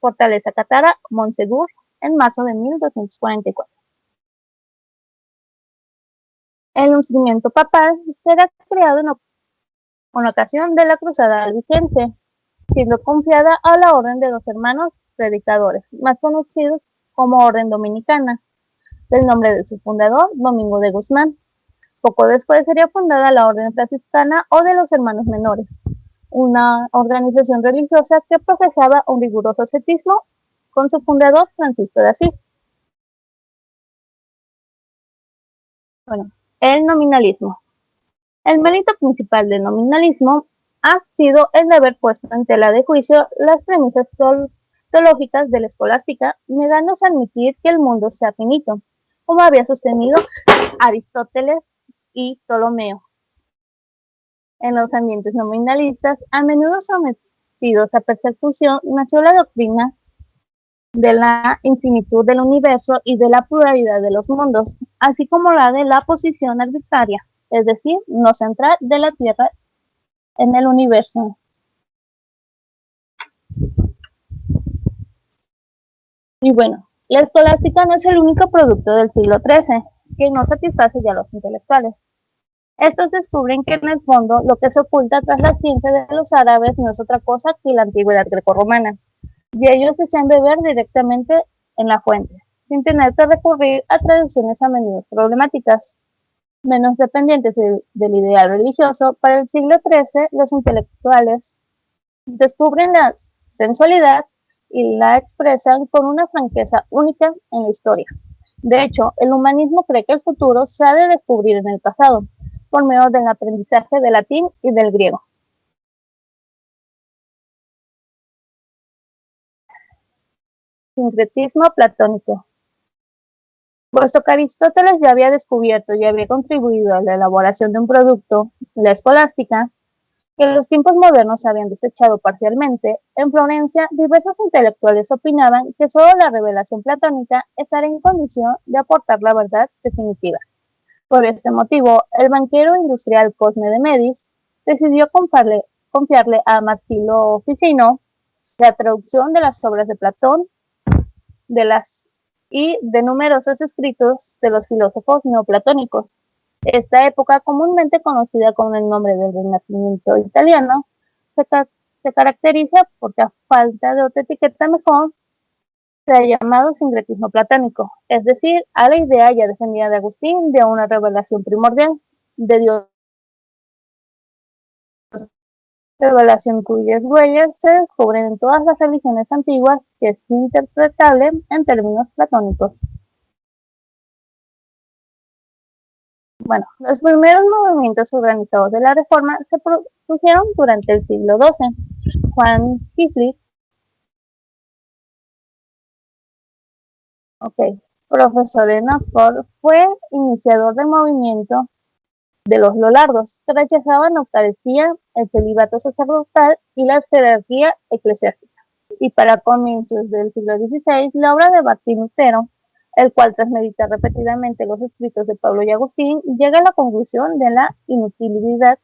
fortaleza cátara Montsegur en marzo de 1244. El lucimiento papal será creado con ocasión de la cruzada albigense, siendo confiada a la Orden de los Hermanos Predicadores, más conocidos como Orden Dominicana, del nombre de su fundador, Domingo de Guzmán. Poco después sería fundada la Orden Franciscana o de los Hermanos Menores, una organización religiosa que profesaba un riguroso ascetismo con su fundador, Francisco de Asís. Bueno, el nominalismo. El mérito principal del nominalismo ha sido el de haber puesto en tela de juicio las premisas teológicas de la escolástica, negándose a admitir que el mundo sea finito, como había sostenido Aristóteles y Ptolomeo. En los ambientes nominalistas, a menudo sometidos a persecución, nació la doctrina de la infinitud del universo y de la pluralidad de los mundos, así como la de la posición arbitraria, es decir, no central de la Tierra en el universo. Y bueno, la escolástica no es el único producto del siglo XIII que no satisface ya a los intelectuales. Estos descubren que en el fondo lo que se oculta tras la ciencia de los árabes no es otra cosa que la antigüedad grecorromana, y ellos desean beber directamente en la fuente, sin tener que recurrir a traducciones a menudo problemáticas. Menos dependientes del ideal religioso, para el siglo XIII los intelectuales descubren la sensualidad y la expresan con una franqueza única en la historia. De hecho, el humanismo cree que el futuro se ha de descubrir en el pasado, por medio del aprendizaje del latín y del griego. Sincretismo platónico. Puesto que Aristóteles ya había descubierto y había contribuido a la elaboración de un producto, la escolástica, que los tiempos modernos habían desechado parcialmente, en Florencia diversos intelectuales opinaban que solo la revelación platónica estaría en condición de aportar la verdad definitiva. Por este motivo, el banquero industrial Cosme de Medis decidió confiarle a Marsilio Ficino la traducción de las obras de Platón y de numerosos escritos de los filósofos neoplatónicos. Esta época, comúnmente conocida con el nombre del Renacimiento italiano, se caracteriza porque a falta de otra etiqueta mejor, Se ha llamado sincretismo platónico, es decir, a la idea ya defendida de Agustín de una revelación primordial de Dios, revelación cuyas huellas se descubren en todas las religiones antiguas, que es interpretable en términos platónicos. Bueno, los primeros movimientos organizados de la Reforma se produjeron durante el siglo XII. Juan Wycliffe, profesor en Oxford, fue iniciador del movimiento de los lollardos, que rechazaban la Eucaristía, el celibato sacerdotal y la jerarquía eclesiástica. Y para comienzos del siglo XVI, la obra de Martín Lutero, el cual tras meditar repetidamente los escritos de Pablo y Agustín, llega a la conclusión de la inutilidad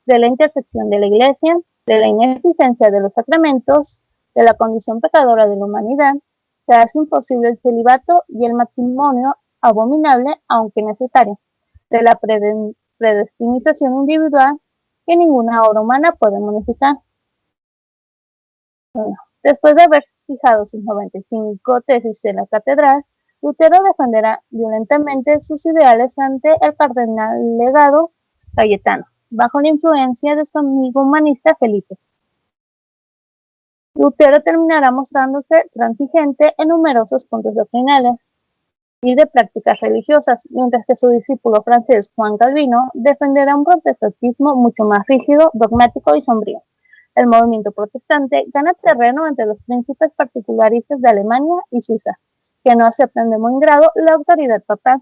de la intersección de la Iglesia, de la ineficiencia de los sacramentos, de la condición pecadora de la humanidad. Se hace imposible el celibato y el matrimonio abominable, aunque necesario, de la predestinización individual que ninguna obra humana puede modificar. Bueno, después de haber fijado sus 95 tesis en la catedral, Lutero defenderá violentamente sus ideales ante el cardenal legado Cayetano, bajo la influencia de su amigo humanista Felipe. Lutero terminará mostrándose transigente en numerosos puntos doctrinales y de prácticas religiosas, mientras que su discípulo francés Juan Calvino defenderá un protestantismo mucho más rígido, dogmático y sombrío. El movimiento protestante gana terreno entre los príncipes particularistas de Alemania y Suiza, que no aceptan de buen grado la autoridad papal.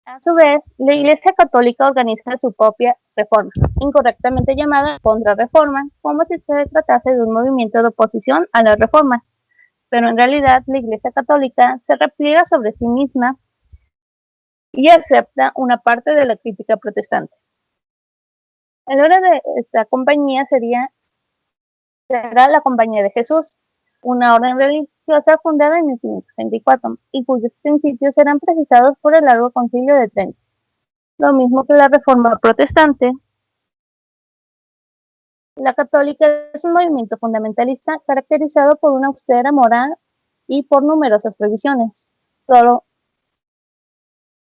A su vez, la Iglesia Católica organiza su propia reforma, incorrectamente llamada Contrarreforma, como si se tratase de un movimiento de oposición a la Reforma, pero en realidad la Iglesia Católica se repliega sobre sí misma y acepta una parte de la crítica protestante. El nombre de esta compañía será la Compañía de Jesús, una orden religiosa fundada en 1534 y cuyos principios serán precisados por el Largo Concilio de Trento. Lo mismo que la Reforma Protestante, la católica es un movimiento fundamentalista caracterizado por una austera moral y por numerosas prohibiciones, todo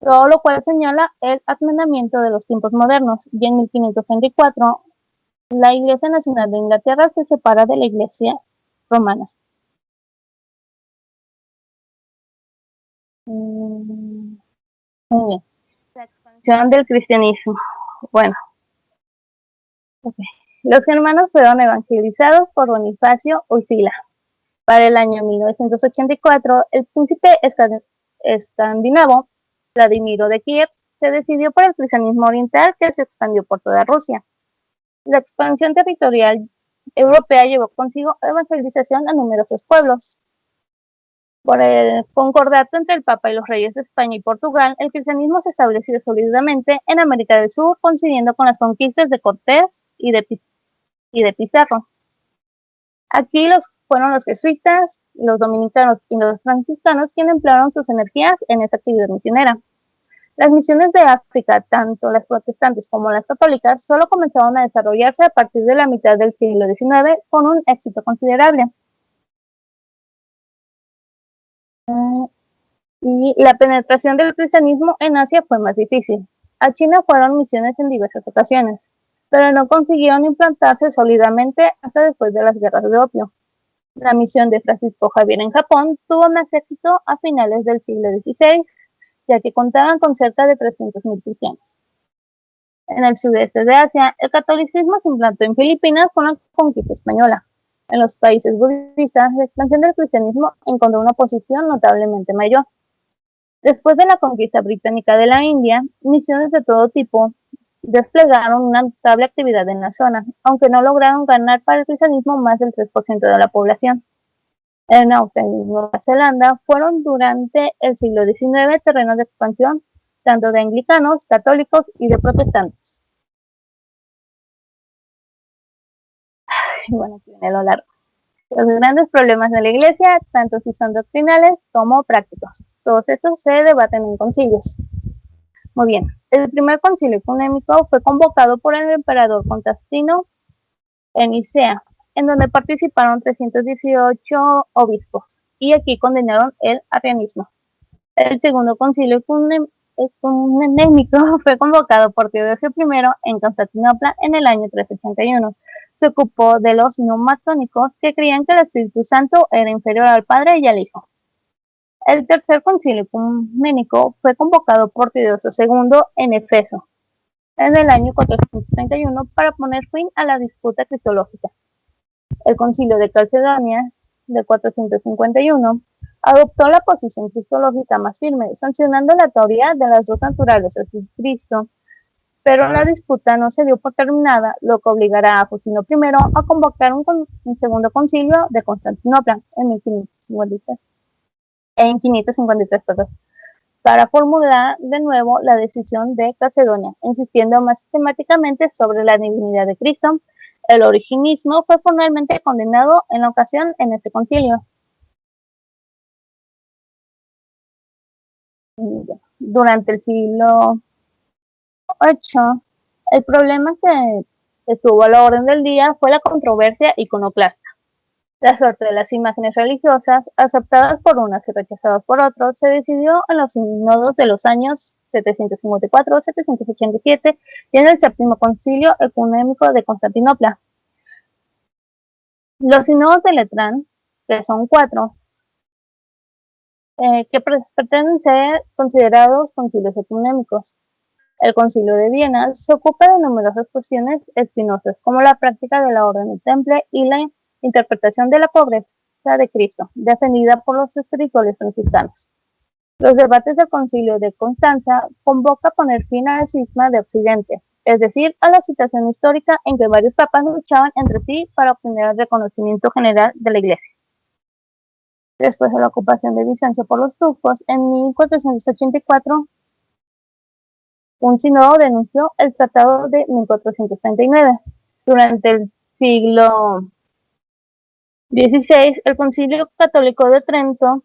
lo cual señala el advenimiento de los tiempos modernos, y en 1534 la Iglesia Nacional de Inglaterra se separa de la Iglesia Romana. Muy bien. La expansión del cristianismo. Bueno, los germanos fueron evangelizados por Bonifacio Huitila. Para el año 1984, el príncipe escandinavo Vladimiro de Kiev se decidió por el cristianismo oriental, que se expandió por toda Rusia. La expansión territorial europea llevó consigo evangelización a numerosos pueblos. Por el concordato entre el Papa y los reyes de España y Portugal, el cristianismo se estableció sólidamente en América del Sur, coincidiendo con las conquistas de Cortés y de Pizarro. Aquí fueron los jesuitas, los dominicanos y los franciscanos quienes emplearon sus energías en esa actividad misionera. Las misiones de África, tanto las protestantes como las católicas, solo comenzaron a desarrollarse a partir de la mitad del siglo XIX con un éxito considerable. Y la penetración del cristianismo en Asia fue más difícil. A China fueron misiones en diversas ocasiones, pero no consiguieron implantarse sólidamente hasta después de las guerras de opio. La misión de Francisco Javier en Japón tuvo más éxito a finales del siglo XVI, ya que contaban con cerca de 300.000 cristianos. En el sudeste de Asia, el catolicismo se implantó en Filipinas con la conquista española. En los países budistas, la expansión del cristianismo encontró una posición notablemente mayor. Después de la conquista británica de la India, misiones de todo tipo desplegaron una notable actividad en la zona, aunque no lograron ganar para el cristianismo más del 3% de la población. En Australia y Nueva Zelanda fueron durante el siglo XIX terrenos de expansión tanto de anglicanos, católicos y de protestantes. Bueno, aquí viene lo largo. Los grandes problemas de la Iglesia, tanto si son doctrinales como prácticos. Todos estos se debaten en concilios. Muy bien, el primer concilio ecuménico fue convocado por el emperador Constantino en Nicea, en donde participaron 318 obispos, y aquí condenaron el arrianismo. El segundo concilio ecuménico fue convocado por Teodosio I en Constantinopla en el año 381. Se ocupó de los neomasónicos que creían que el Espíritu Santo era inferior al Padre y al Hijo. El tercer concilio ecuménico fue convocado por Teodosio II en Efeso en el año 431 para poner fin a la disputa cristológica. El concilio de Calcedonia de 451 adoptó la posición cristológica más firme, sancionando la teoría de las dos naturalezas de Cristo, pero la disputa no se dio por terminada, lo que obligará a Justino I a convocar un segundo concilio de Constantinopla en 553, para formular de nuevo la decisión de Calcedonia, insistiendo más sistemáticamente sobre la divinidad de Cristo. El originismo fue formalmente condenado en la ocasión en este concilio. Durante el siglo VIII, el problema que estuvo a la orden del día fue la controversia iconoclasta. La suerte de las imágenes religiosas, aceptadas por unas y rechazadas por otros, se decidió en los sínodos de los años 754-787 y en el séptimo concilio ecuménico de Constantinopla. Los sínodos de Letrán, que son 4, que pretenden ser considerados concilios ecuménicos. El concilio de Viena se ocupa de numerosas cuestiones espinosas, como la práctica de la orden del temple y la interpretación de la pobreza de Cristo, defendida por los espirituales franciscanos. Los debates del concilio de Constanza convoca a poner fin al cisma de Occidente, es decir, a la situación histórica en que varios papas luchaban entre sí para obtener el reconocimiento general de la Iglesia. Después de la ocupación de Bizancio por los turcos, en 1484, un sínodo denunció el Tratado de 1439. Durante el siglo XVI, el Concilio Católico de Trento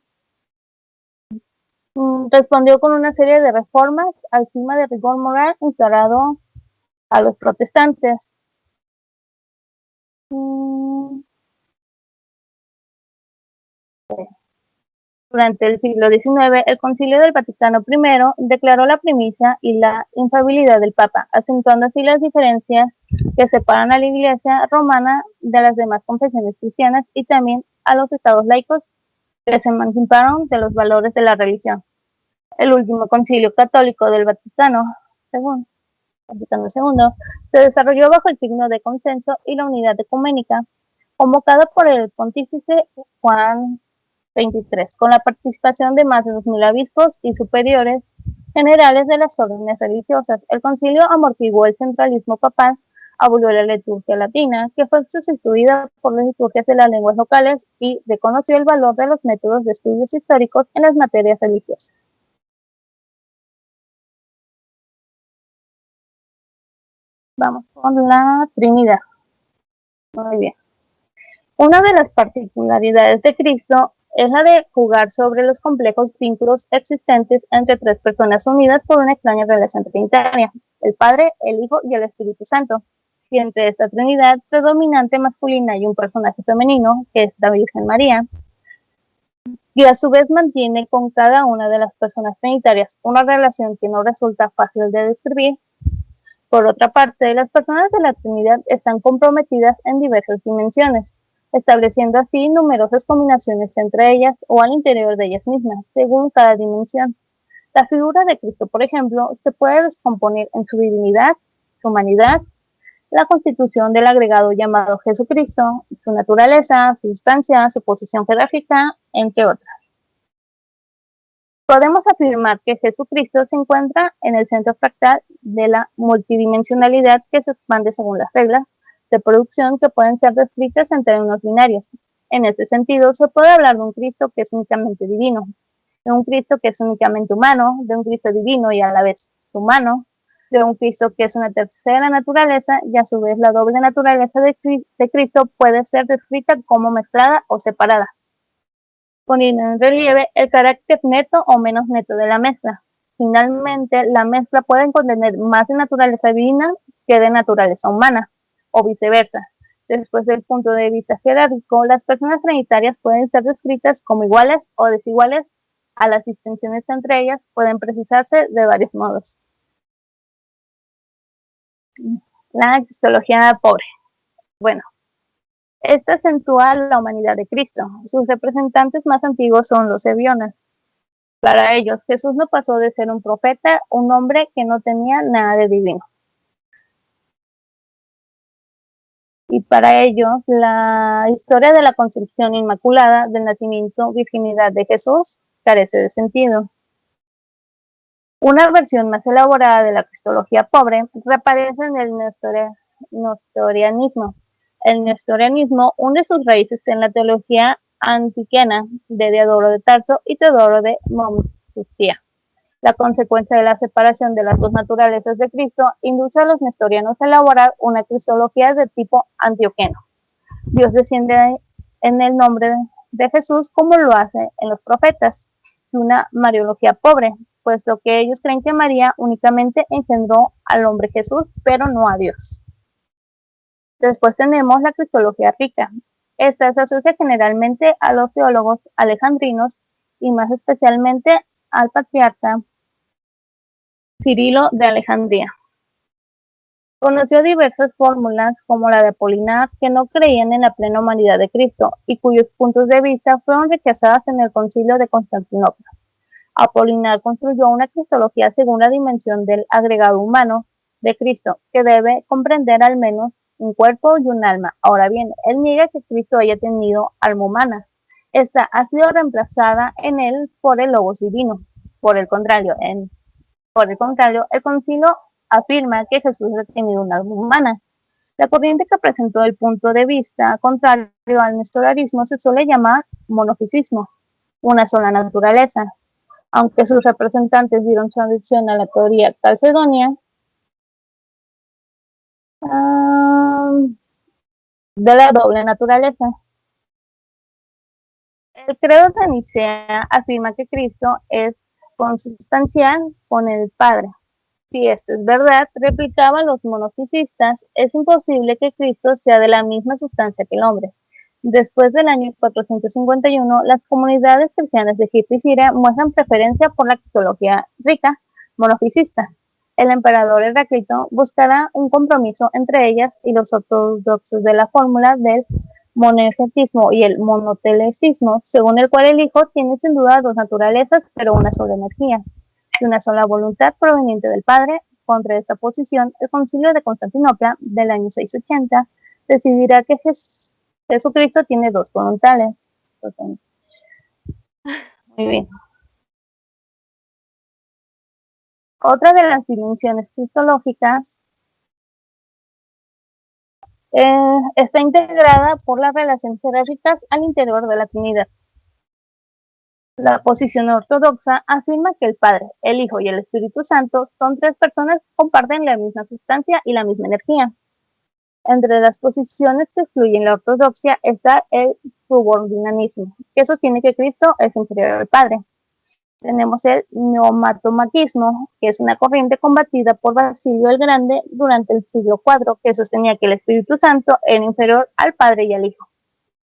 respondió con una serie de reformas al clima de rigor moral instaurado a los protestantes. Durante el siglo XIX, el Concilio del Vaticano I declaró la primicia y la infalibilidad del Papa, acentuando así las diferencias que separan a la Iglesia romana de las demás confesiones cristianas y también a los estados laicos que se emanciparon de los valores de la religión. El último concilio católico del Vaticano II se desarrolló bajo el signo de consenso y la unidad ecuménica, convocada por el pontífice Juan XXIII, con la participación de más de 2.000 obispos y superiores generales de las órdenes religiosas. El concilio amortiguó el centralismo papal, abolió la liturgia latina, que fue sustituida por las liturgias de las lenguas locales, y reconoció el valor de los métodos de estudios históricos en las materias religiosas. Vamos con la Trinidad. Muy bien. Una de las particularidades de Cristo es la de jugar sobre los complejos vínculos existentes entre tres personas unidas por una extraña relación trinitaria: el Padre, el Hijo y el Espíritu Santo. Y entre esta Trinidad predominante masculina y un personaje femenino, que es la Virgen María, y a su vez mantiene con cada una de las personas trinitarias una relación que no resulta fácil de describir. Por otra parte, las personas de la Trinidad están comprometidas en diversas dimensiones, estableciendo así numerosas combinaciones entre ellas o al interior de ellas mismas, según cada dimensión. La figura de Cristo, por ejemplo, se puede descomponer en su divinidad, su humanidad, la constitución del agregado llamado Jesucristo, su naturaleza, su sustancia, su posición jerárquica, entre otras. Podemos afirmar que Jesucristo se encuentra en el centro fractal de la multidimensionalidad que se expande según las reglas de producción que pueden ser descritas en términos binarios. En este sentido, se puede hablar de un Cristo que es únicamente divino, de un Cristo que es únicamente humano, de un Cristo divino y a la vez humano, de un Cristo que es una tercera naturaleza, y a su vez la doble naturaleza de Cristo puede ser descrita como mezclada o separada, poniendo en relieve el carácter neto o menos neto de la mezcla. Finalmente, la mezcla puede contener más de naturaleza divina que de naturaleza humana, o viceversa. Después del punto de vista jerárquico, las personas trinitarias pueden ser descritas como iguales o desiguales a las distinciones entre ellas, pueden precisarse de varios modos. La cristología pobre. Bueno, esta acentúa la humanidad de Cristo. Sus representantes más antiguos son los ebionas. Para ellos, Jesús no pasó de ser un profeta, un hombre que no tenía nada de divino. Y para ellos, la historia de la concepción inmaculada, del nacimiento, virginidad de Jesús, carece de sentido. Una versión más elaborada de la cristología pobre reaparece en el nestorianismo. El nestorianismo hunde sus raíces en la teología antiquena de Diodoro de Tarso y Teodoro de Montustía. La consecuencia de la separación de las dos naturalezas de Cristo induce a los nestorianos a elaborar una cristología de tipo antioqueno. Dios desciende en el nombre de Jesús como lo hace en los profetas, y una mariología pobre, puesto que ellos creen que María únicamente engendró al hombre Jesús, pero no a Dios. Después tenemos la cristología rica. Esta se asocia generalmente a los teólogos alejandrinos y más especialmente al patriarca Cirilo de Alejandría. Conoció diversas fórmulas, como la de Apolinar, que no creían en la plena humanidad de Cristo y cuyos puntos de vista fueron rechazadas en el Concilio de Constantinopla. Apolinar construyó una cristología según la dimensión del agregado humano de Cristo, que debe comprender al menos un cuerpo y un alma. Ahora bien, él niega que Cristo haya tenido alma humana. Esta ha sido reemplazada en él por el Logos divino. Por el contrario, el concilio afirma que Jesús ha tenido un alma humana. La corriente que presentó el punto de vista contrario al nestorianismo se suele llamar monofisismo, una sola naturaleza. Aunque sus representantes dieron su adhesión a la teoría calcedonia de la doble naturaleza. El credo de Nicea afirma que Cristo es consustancial con el Padre. Si esto es verdad, replicaban los monofisistas, es imposible que Cristo sea de la misma sustancia que el hombre. Después del año 451, las comunidades cristianas de Egipto y Siria muestran preferencia por la cristología rica, monofisista. El emperador Heraclito buscará un compromiso entre ellas y los ortodoxos de la fórmula del monogetismo y el monotelecismo, según el cual el Hijo tiene sin duda dos naturalezas, pero una sola energía y una sola voluntad proveniente del Padre. Contra esta posición, el Concilio de Constantinopla del año 680 decidirá que Jesucristo tiene dos voluntades. Muy bien. Otra de las dimensiones cristológicas está integrada por las relaciones jerárquicas al interior de la Trinidad. La posición ortodoxa afirma que el Padre, el Hijo y el Espíritu Santo son tres personas que comparten la misma sustancia y la misma energía. Entre las posiciones que excluyen la ortodoxia está el subordinanismo, que sostiene que Cristo es inferior al Padre. Tenemos el neomatomaquismo, que es una corriente combatida por Basilio el Grande durante el siglo IV, que sostenía que el Espíritu Santo era inferior al Padre y al Hijo.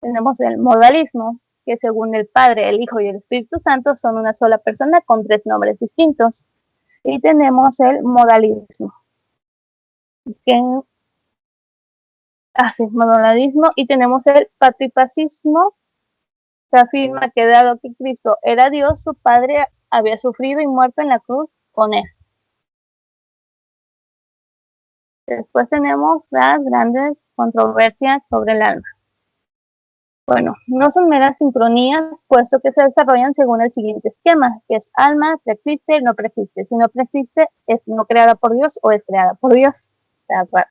Tenemos el modalismo, que según el Padre, el Hijo y el Espíritu Santo son una sola persona con tres nombres distintos. Y tenemos el modalismo, y tenemos el patripacismo, que afirma que dado que Cristo era Dios, su Padre había sufrido y muerto en la cruz con él. Después tenemos las grandes controversias sobre el alma. Bueno, no son meras sincronías, puesto que se desarrollan según el siguiente esquema, que es alma, preexiste, no preexiste. Si no preexiste, es no creada por Dios o es creada por Dios. ¿De acuerdo?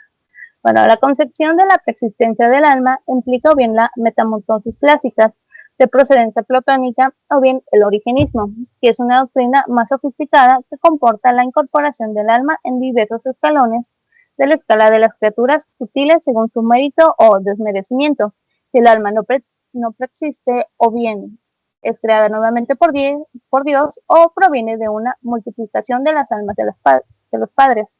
Bueno, la concepción de la preexistencia del alma implica o bien la metamorfosis clásica, de procedencia platónica, o bien el origenismo, que es una doctrina más sofisticada que comporta la incorporación del alma en diversos escalones de la escala de las criaturas sutiles según su mérito o desmerecimiento. Si el alma no preexiste, o bien es creada nuevamente por Dios, o proviene de una multiplicación de las almas de los padres.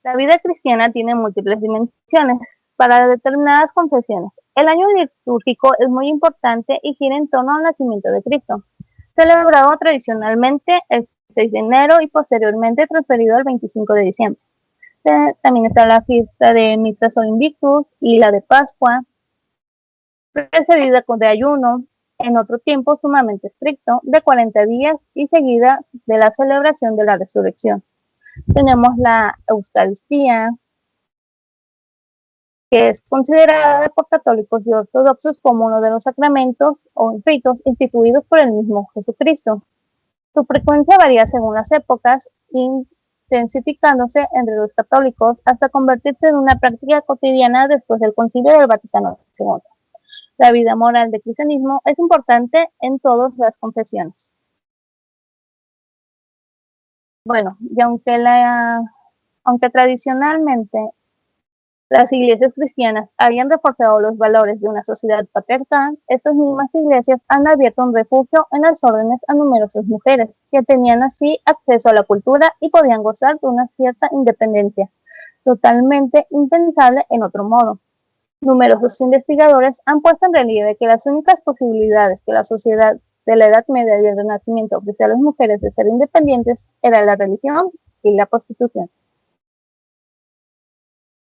La vida cristiana tiene múltiples dimensiones para determinadas confesiones. El año litúrgico es muy importante y gira en torno al nacimiento de Cristo, celebrado tradicionalmente el 6 de enero y posteriormente transferido al 25 de diciembre. También está la fiesta de Mitras o Invictus y la de Pascua, precedida de ayuno, en otro tiempo sumamente estricto, de 40 días y seguida de la celebración de la resurrección. Tenemos la Eucaristía, que es considerada por católicos y ortodoxos como uno de los sacramentos o ritos instituidos por el mismo Jesucristo. Su frecuencia varía según las épocas, intensificándose entre los católicos hasta convertirse en una práctica cotidiana después del Concilio del Vaticano II. La vida moral del cristianismo es importante en todas las confesiones. Bueno, y aunque tradicionalmente las iglesias cristianas habían reforzado los valores de una sociedad patriarcal, estas mismas iglesias han abierto un refugio en las órdenes a numerosas mujeres, que tenían así acceso a la cultura y podían gozar de una cierta independencia, totalmente impensable en otro modo. Numerosos investigadores han puesto en relieve que las únicas posibilidades que la sociedad de la Edad Media y el Renacimiento ofrecía a las mujeres de ser independientes era la religión y la prostitución.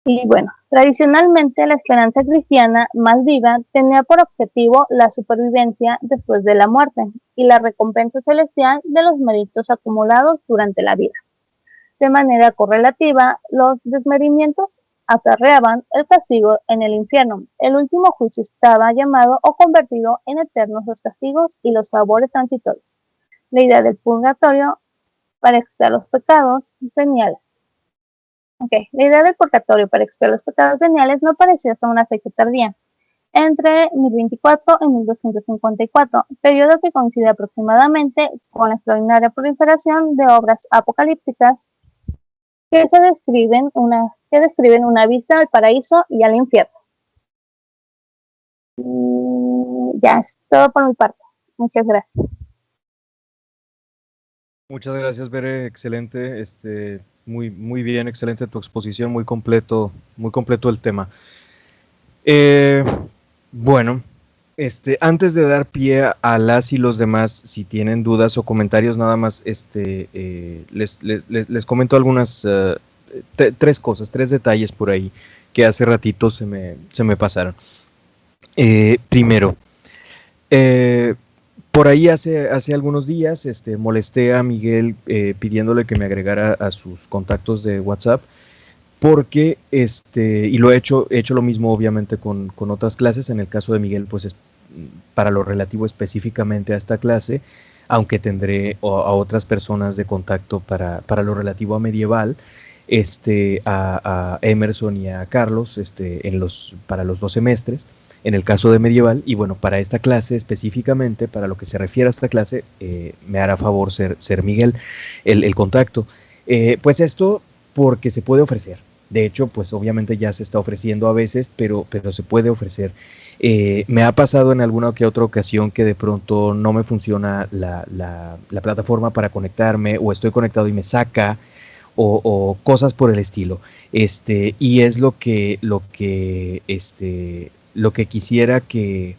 Y bueno, tradicionalmente la esperanza cristiana más viva tenía por objetivo la supervivencia después de la muerte y la recompensa celestial de los méritos acumulados durante la vida. De manera correlativa, los desmerecimientos acarreaban el castigo en el infierno. El último juicio estaba llamado o convertido en eternos los castigos y los favores transitorios. La idea del purgatorio para expiar los pecados veniales. La idea del purgatorio para expiar los pecados veniales no apareció hasta una fecha tardía, entre 1024 y 1254, periodo que coincide aproximadamente con la extraordinaria proliferación de obras apocalípticas que describen una vista al paraíso y al infierno. Ya es todo por mi parte. Muchas gracias. Muchas gracias, Bere. Excelente, muy bien, excelente tu exposición, muy completo el tema. Bueno, antes de dar pie a las y los demás, si tienen dudas o comentarios, nada más, les comento algunas, tres detalles por ahí que hace ratito se me pasaron. Primero, por ahí hace algunos días molesté a Miguel pidiéndole que me agregara a sus contactos de WhatsApp, porque y lo he hecho lo mismo obviamente con otras clases. En el caso de Miguel, pues es para lo relativo específicamente a esta clase, aunque tendré a otras personas de contacto para lo relativo a medieval, a Emerson y a Carlos para los 2 semestres. En el caso de medieval, y bueno, para esta clase específicamente, para lo que se refiere a esta clase, me hará favor ser Miguel el contacto. Pues esto porque se puede ofrecer. De hecho, pues obviamente ya se está ofreciendo a veces, pero se puede ofrecer. Me ha pasado en alguna que otra ocasión que de pronto no me funciona la plataforma para conectarme, o estoy conectado y me saca, o cosas por el estilo. Y es lo que quisiera que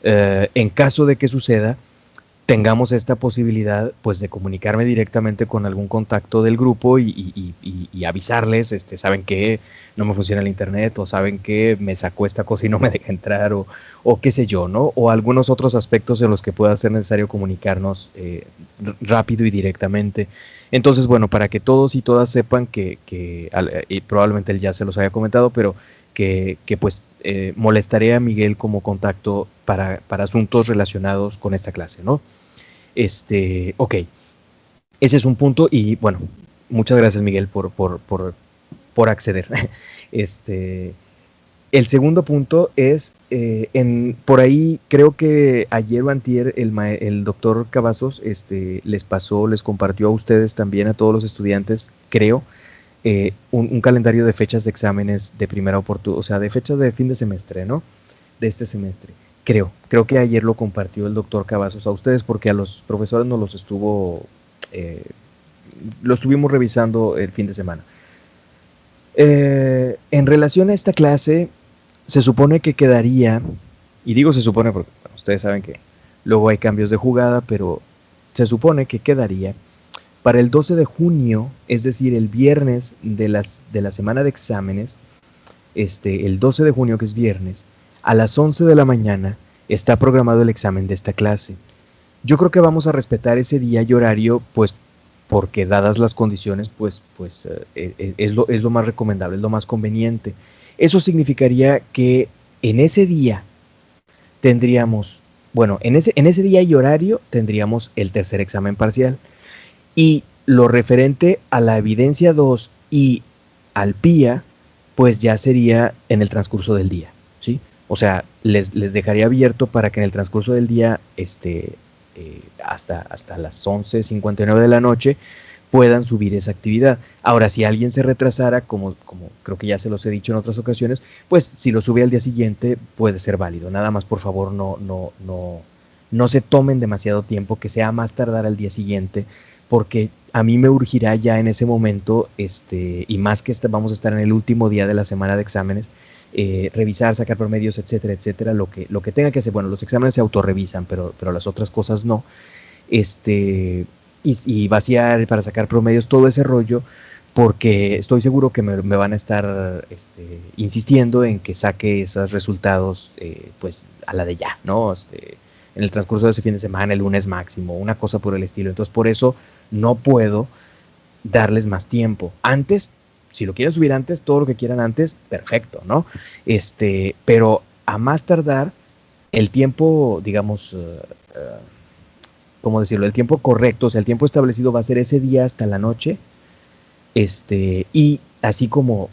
en caso de que suceda, tengamos esta posibilidad, pues, de comunicarme directamente con algún contacto del grupo y avisarles, saben que no me funciona el internet, o saben que me sacó esta cosa y no me deja entrar, o qué sé yo, ¿no? O algunos otros aspectos en los que pueda ser necesario comunicarnos rápido y directamente. Entonces, bueno, para que todos y todas sepan que probablemente él ya se los haya comentado, pero que pues molestaré a Miguel como contacto para asuntos relacionados con esta clase, ¿no? Ok, ese es un punto, y bueno, muchas gracias, Miguel, por acceder. El segundo punto es, por ahí creo que ayer o antier el doctor Cavazos les compartió a ustedes también, a todos los estudiantes, creo, un calendario de fechas de exámenes de primera oportunidad, o sea, de fechas de fin de semestre, ¿no? De este semestre. Creo que ayer lo compartió el doctor Cavazos a ustedes, porque a los profesores nos los estuvo lo estuvimos revisando el fin de semana. En relación a esta clase, se supone que quedaría, y digo se supone porque bueno, ustedes saben que luego hay cambios de jugada, pero se supone que quedaría para el 12 de junio, es decir, el viernes de la semana de exámenes, el 12 de junio, que es viernes, a las 11 de la mañana, está programado el examen de esta clase. Yo creo que vamos a respetar ese día y horario, pues, porque dadas las condiciones, es lo más recomendable, es lo más conveniente. Eso significaría que en ese día tendríamos, bueno, en ese día y horario tendríamos el tercer examen parcial. Y lo referente a la evidencia 2 y al PIA, pues ya sería en el transcurso del día, ¿sí? O sea, les dejaría abierto para que en el transcurso del día, hasta las 11:59 de la noche, puedan subir esa actividad. Ahora, si alguien se retrasara, como creo que ya se los he dicho en otras ocasiones, pues si lo sube al día siguiente puede ser válido. Nada más, por favor, no se tomen demasiado tiempo, que sea más tardar al día siguiente, porque a mí me urgirá ya en ese momento, y más que vamos a estar en el último día de la semana de exámenes, revisar, sacar promedios, etcétera, etcétera, lo que tenga que hacer. Bueno, los exámenes se autorrevisan, pero las otras cosas no. Y vaciar para sacar promedios, todo ese rollo, porque estoy seguro que me van a estar insistiendo en que saque esos resultados, pues a la de ya, ¿no? En el transcurso de ese fin de semana, el lunes máximo, una cosa por el estilo. Entonces, por eso no puedo darles más tiempo. Antes, si lo quieren subir antes, todo lo que quieran antes, perfecto, ¿no? Pero a más tardar, el tiempo, digamos, ¿cómo decirlo? El tiempo correcto, o sea, el tiempo establecido va a ser ese día hasta la noche, y así como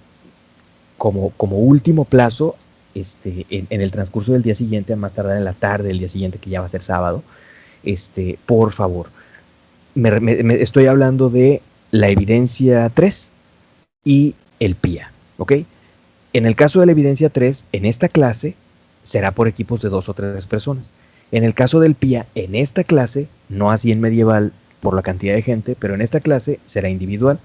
último plazo, en el transcurso del día siguiente, a más tardar en la tarde del día siguiente, que ya va a ser sábado, por favor, me estoy hablando de la evidencia 3 y el PIA, ¿ok? En el caso de la evidencia 3, en esta clase, será por equipos de 2 o 3 personas. En el caso del PIA, en esta clase, no así en medieval por la cantidad de gente, pero en esta clase será individual.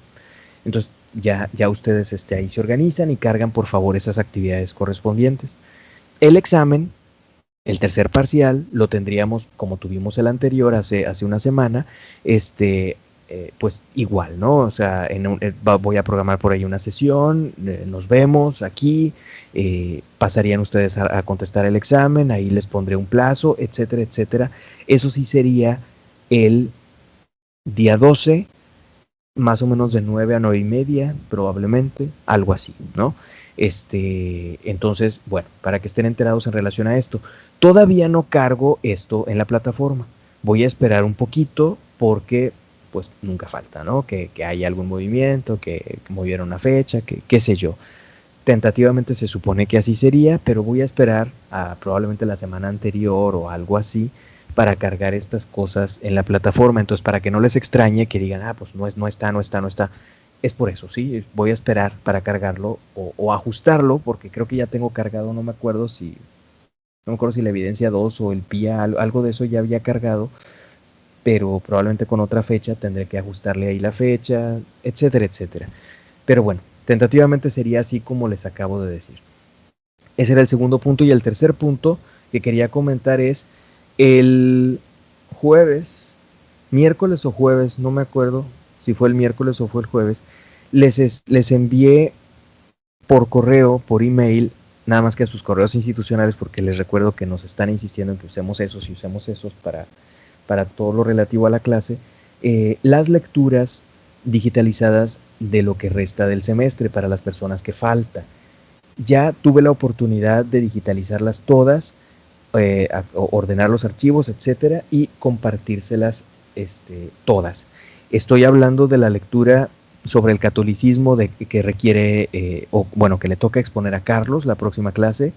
Entonces, ya ustedes ahí se organizan y cargan, por favor, esas actividades correspondientes. El examen, el tercer parcial, lo tendríamos como tuvimos el anterior hace una semana, pues igual, ¿no? O sea, voy a programar por ahí una sesión, nos vemos aquí, pasarían ustedes a contestar el examen, ahí les pondré un plazo, etcétera, etcétera. Eso sí sería el día 12, más o menos de 9 a 9:30, probablemente, algo así, ¿no? Entonces, bueno, para que estén enterados en relación a esto, todavía no cargo esto en la plataforma. Voy a esperar un poquito porque, pues, nunca falta, ¿no? Que haya algún movimiento, que movieron una fecha, que qué sé yo. Tentativamente se supone que así sería, pero voy a esperar a probablemente la semana anterior o algo así, para cargar estas cosas en la plataforma. Entonces, para que no les extrañe que digan, pues no está. Es por eso, ¿sí? Voy a esperar para cargarlo o ajustarlo, porque creo que ya tengo cargado, no me acuerdo si la evidencia 2 o el PIA, algo de eso ya había cargado, pero probablemente con otra fecha tendré que ajustarle ahí la fecha, etcétera, etcétera. Pero bueno, tentativamente sería así como les acabo de decir. Ese era el segundo punto. Y el tercer punto que quería comentar es el jueves, miércoles o jueves, no me acuerdo si fue el miércoles o fue el jueves, les envié por correo, por email, nada más que a sus correos institucionales, porque les recuerdo que nos están insistiendo en que usemos esos para todo lo relativo a la clase, las lecturas digitalizadas de lo que resta del semestre para las personas que falta. Ya tuve la oportunidad de digitalizarlas todas, ordenar los archivos, etcétera, y compartírselas todas. Estoy hablando de la lectura sobre el catolicismo que requiere, que le toca exponer a Carlos la próxima clase,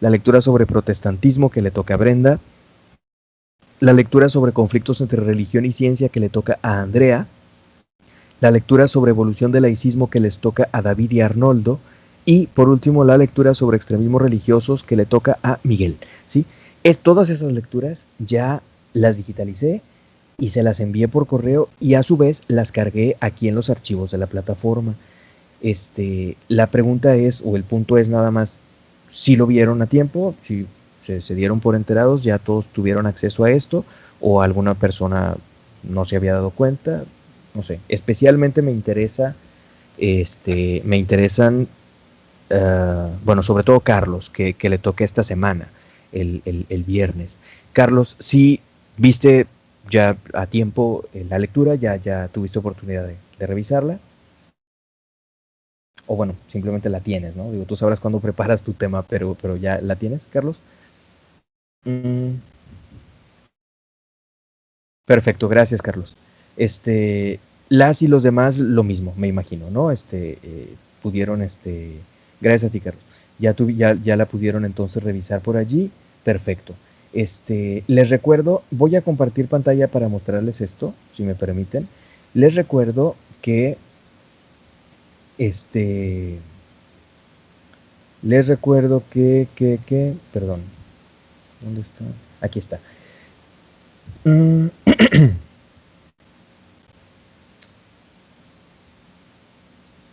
la lectura sobre protestantismo que le toca a Brenda, la lectura sobre conflictos entre religión y ciencia que le toca a Andrea, la lectura sobre evolución del laicismo que les toca a David y Arnoldo, y por último la lectura sobre extremismos religiosos que le toca a Miguel, ¿sí? Todas esas lecturas ya las digitalicé y se las envié por correo y a su vez las cargué aquí en los archivos de la plataforma. La pregunta es, o el punto es nada más, si lo vieron a tiempo, si se dieron por enterados, ya todos tuvieron acceso a esto, o alguna persona no se había dado cuenta, no sé. Especialmente me interesan, bueno, sobre todo Carlos, que le toqué esta semana, el viernes. Carlos, ¿sí viste ya a tiempo la lectura? ¿Ya tuviste oportunidad de revisarla? O bueno, simplemente la tienes, ¿no? Digo, tú sabrás cuándo preparas tu tema, pero ¿ya la tienes, Carlos? Perfecto, gracias, Carlos. Las y los demás lo mismo, me imagino, ¿no? Pudieron, gracias a ti, Carlos. Ya la pudieron entonces revisar por allí. Perfecto. Les recuerdo, voy a compartir pantalla para mostrarles esto, si me permiten. Les recuerdo que perdón, ¿dónde está? Aquí está.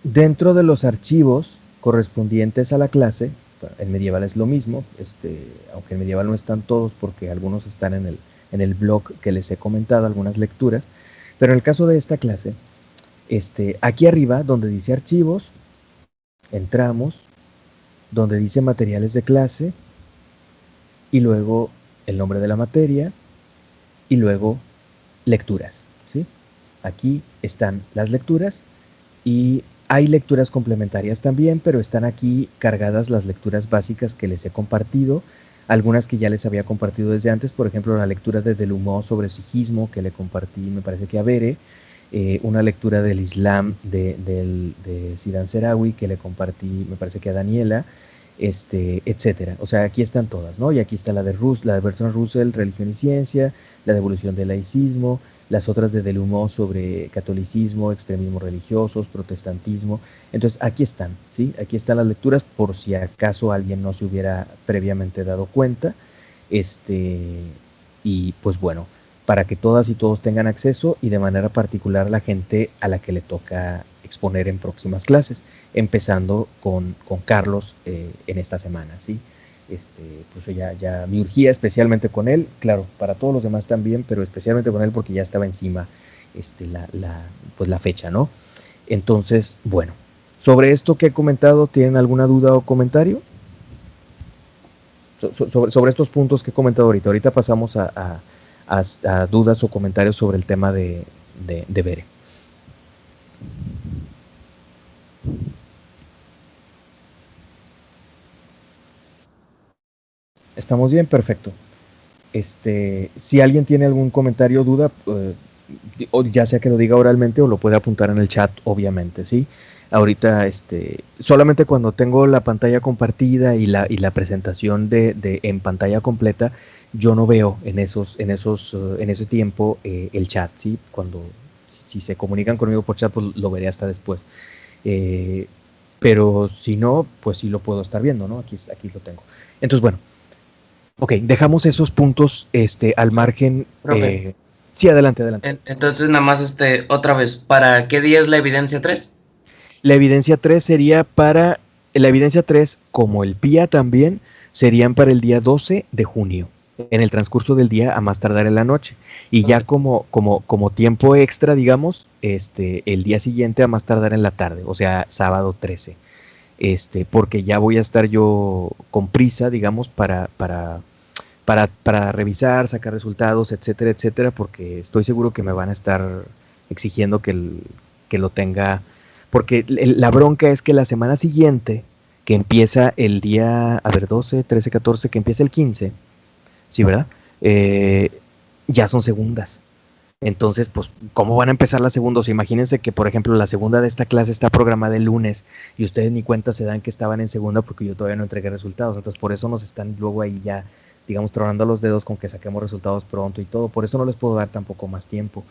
Dentro de los archivos correspondientes a la clase, en Medieval es lo mismo, aunque en Medieval no están todos porque algunos están en el blog que les he comentado, algunas lecturas, pero en el caso de esta clase, aquí arriba donde dice archivos, entramos, donde dice materiales de clase, y luego el nombre de la materia, y luego lecturas, ¿sí? Aquí están las lecturas, y hay lecturas complementarias también, pero están aquí cargadas las lecturas básicas que les he compartido, algunas que ya les había compartido desde antes, por ejemplo la lectura de Delumeau sobre sijismo, que le compartí, me parece que a Bere, una lectura del Islam de Sidan Serawi, que le compartí, me parece que a Daniela, etcétera. O sea, aquí están todas, ¿no? Y aquí está la de Bertrand Russell, Religión y Ciencia, la de Evolución del Laicismo, las otras de Delumeau sobre catolicismo, extremismo religiosos, protestantismo. Entonces, aquí están, ¿sí? Aquí están las lecturas por si acaso alguien no se hubiera previamente dado cuenta. Y pues bueno, para que todas y todos tengan acceso y de manera particular la gente a la que le toca exponer en próximas clases, empezando con Carlos en esta semana, ¿sí? Pues ya me urgía especialmente con él, claro, para todos los demás también, pero especialmente con él porque ya estaba encima pues la fecha, ¿no? Entonces, bueno, sobre esto que he comentado, ¿tienen alguna duda o comentario? Sobre estos puntos que he comentado ahorita. Ahorita pasamos a dudas o comentarios sobre el tema de Bere. ¿Estamos bien? Perfecto. Si alguien tiene algún comentario o duda, ya sea que lo diga oralmente o lo puede apuntar en el chat, obviamente, ¿sí? Ahorita, solamente cuando tengo la pantalla compartida y la presentación en pantalla completa, yo no veo en ese tiempo el chat, ¿sí? Si se comunican conmigo por chat, pues lo veré hasta después. Pero si no, pues sí lo puedo estar viendo, ¿no? Aquí lo tengo. Entonces, bueno. Ok, dejamos esos puntos al margen. Sí, adelante. Entonces, nada más otra vez, ¿para qué día es la evidencia 3? La evidencia 3 sería para... La evidencia 3, como el PIA también, serían para el día 12 de junio, en el transcurso del día a más tardar en la noche. Y okay, ya como tiempo extra, digamos, el día siguiente a más tardar en la tarde, o sea, sábado 13. Porque ya voy a estar yo con prisa, digamos, para revisar, sacar resultados, etcétera, etcétera, porque estoy seguro que me van a estar exigiendo que lo tenga, porque la bronca es que la semana siguiente, que empieza el día, 12, 13, 14, que empieza el 15, ¿sí, verdad? Ya son segundas. Entonces, pues, ¿cómo van a empezar las segundas? Imagínense que, por ejemplo, la segunda de esta clase está programada el lunes y ustedes ni cuenta se dan que estaban en segunda porque yo todavía no entregué resultados. Entonces, por eso nos están luego ahí ya, tronando los dedos con que saquemos resultados pronto y todo. Por eso no les puedo dar tampoco más tiempo.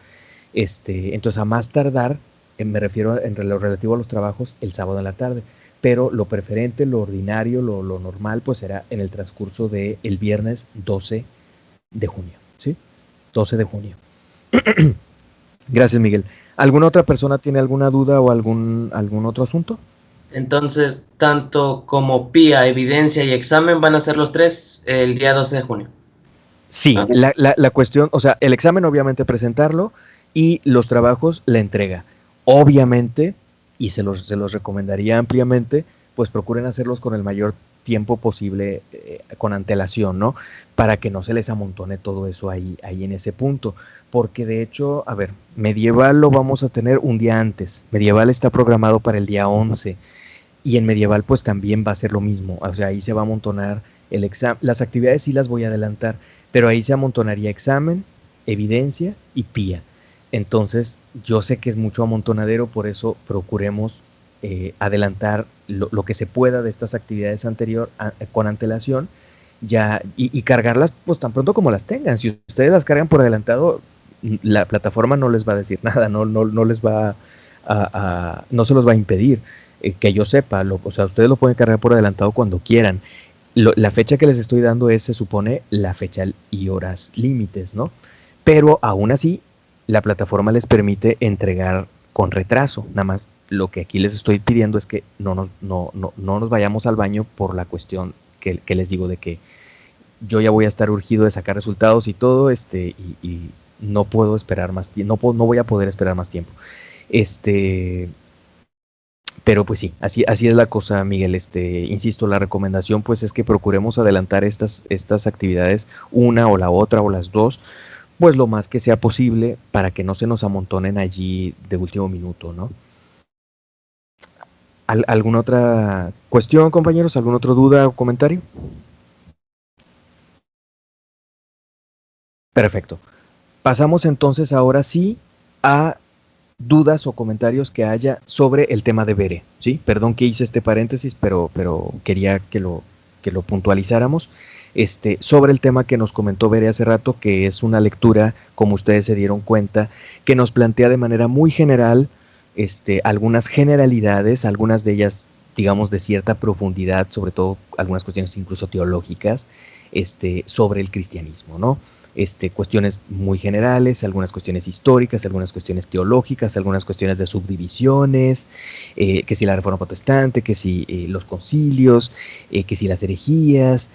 Entonces, a más tardar, me refiero en lo relativo a los trabajos, el sábado en la tarde. Pero lo preferente, lo ordinario, lo normal, pues será en el transcurso del viernes 12 de junio, ¿sí? 12 de junio. Gracias, Miguel. ¿Alguna otra persona tiene alguna duda o algún otro asunto? Entonces, tanto como PIA, evidencia y examen van a ser los tres el día 12 de junio. Sí, la cuestión, o sea, el examen obviamente presentarlo y los trabajos la entrega. Obviamente, y se los recomendaría ampliamente, pues procuren hacerlos con el mayor tiempo posible, con antelación, ¿no? Para que no se les amontone todo eso ahí en ese punto. Porque de hecho, a ver, Medieval lo vamos a tener un día antes. Medieval está programado para el día 11. Y en Medieval pues también va a ser lo mismo. O sea, ahí se va a amontonar el examen. Las actividades sí las voy a adelantar, pero ahí se amontonaría examen, evidencia y PIA. Entonces, yo sé que es mucho amontonadero, por eso procuremos adelantar lo que se pueda de estas actividades con antelación, ya, y cargarlas pues tan pronto como las tengan. Si ustedes las cargan por adelantado, la plataforma no les va a decir nada, no les va no se los va a impedir, que yo sepa. O sea, ustedes lo pueden cargar por adelantado cuando quieran. La fecha que les estoy dando se supone la fecha y horas límites, ¿no? Pero aún así, la plataforma les permite entregar con retraso. Nada más lo que aquí les estoy pidiendo es que no nos vayamos al baño por la cuestión que les digo de que yo ya voy a estar urgido de sacar resultados y todo, y no puedo esperar más tiempo, no voy a poder esperar más tiempo. Pero pues sí, así es la cosa, Miguel. Insisto, la recomendación pues es que procuremos adelantar estas actividades, una o la otra o las dos, pues lo más que sea posible para que no se nos amontonen allí de último minuto, ¿no? ¿Alguna otra cuestión, compañeros? ¿Alguna otra duda o comentario? Perfecto. Pasamos entonces ahora sí a dudas o comentarios que haya sobre el tema de Bere, ¿sí? Perdón que hice este paréntesis, pero quería que lo puntualizáramos. Sobre el tema que nos comentó Bere hace rato, que es una lectura, como ustedes se dieron cuenta, que nos plantea de manera muy general algunas generalidades, algunas de ellas, digamos, de cierta profundidad, sobre todo algunas cuestiones incluso teológicas, sobre el cristianismo, ¿no? Cuestiones muy generales, algunas cuestiones históricas, algunas cuestiones teológicas, algunas cuestiones de subdivisiones, que si la Reforma Protestante, que si los concilios, que si las herejías,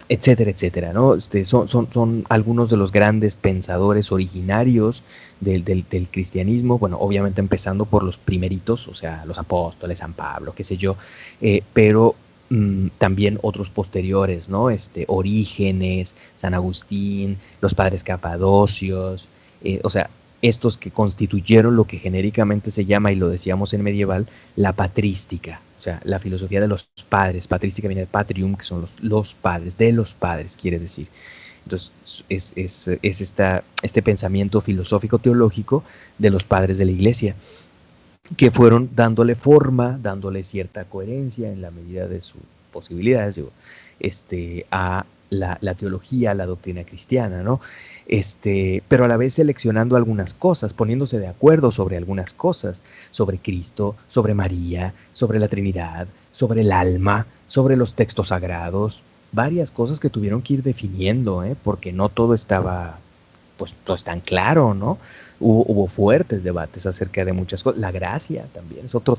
etcétera, etcétera, ¿no? Son algunos de los grandes pensadores originarios del cristianismo, bueno, obviamente empezando por los primeritos, o sea, los apóstoles, San Pablo, qué sé yo, pero también otros posteriores, ¿no? Orígenes, San Agustín, los padres capadocios, o sea, estos que constituyeron lo que genéricamente se llama, y lo decíamos en Medieval, la patrística, o sea, la filosofía de los padres. Patrística viene de patrium, que son los padres, de los padres, quiere decir. Entonces, es este pensamiento filosófico teológico de los padres de la Iglesia, que fueron dándole forma, dándole cierta coherencia en la medida de sus posibilidades, a la teología, a la doctrina cristiana, ¿no? Pero a la vez seleccionando algunas cosas, poniéndose de acuerdo sobre algunas cosas, sobre Cristo, sobre María, sobre la Trinidad, sobre el alma, sobre los textos sagrados, varias cosas que tuvieron que ir definiendo, porque no todo estaba, pues, todo tan claro, ¿no? Hubo fuertes debates acerca de muchas cosas. La gracia también es otro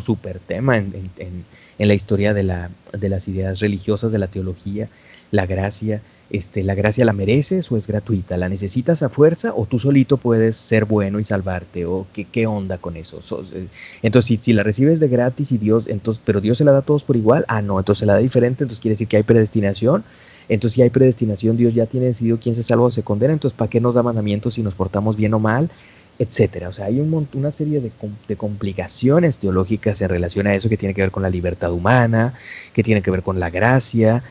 súper tema en la historia de las ideas religiosas, de la teología. La gracia, ¿la mereces o es gratuita? ¿La necesitas a fuerza o tú solito puedes ser bueno y salvarte? ¿O qué onda con eso? Entonces, si la recibes de gratis y pero Dios se la da a todos por igual, no, entonces se la da diferente, entonces quiere decir que hay predestinación. Entonces, si hay predestinación, Dios ya tiene decidido quién se salva o se condena. Entonces, ¿para qué nos da mandamientos si nos portamos bien o mal? Etcétera. O sea, hay una serie de complicaciones teológicas en relación a eso, que tiene que ver con la libertad humana, que tiene que ver con la gracia.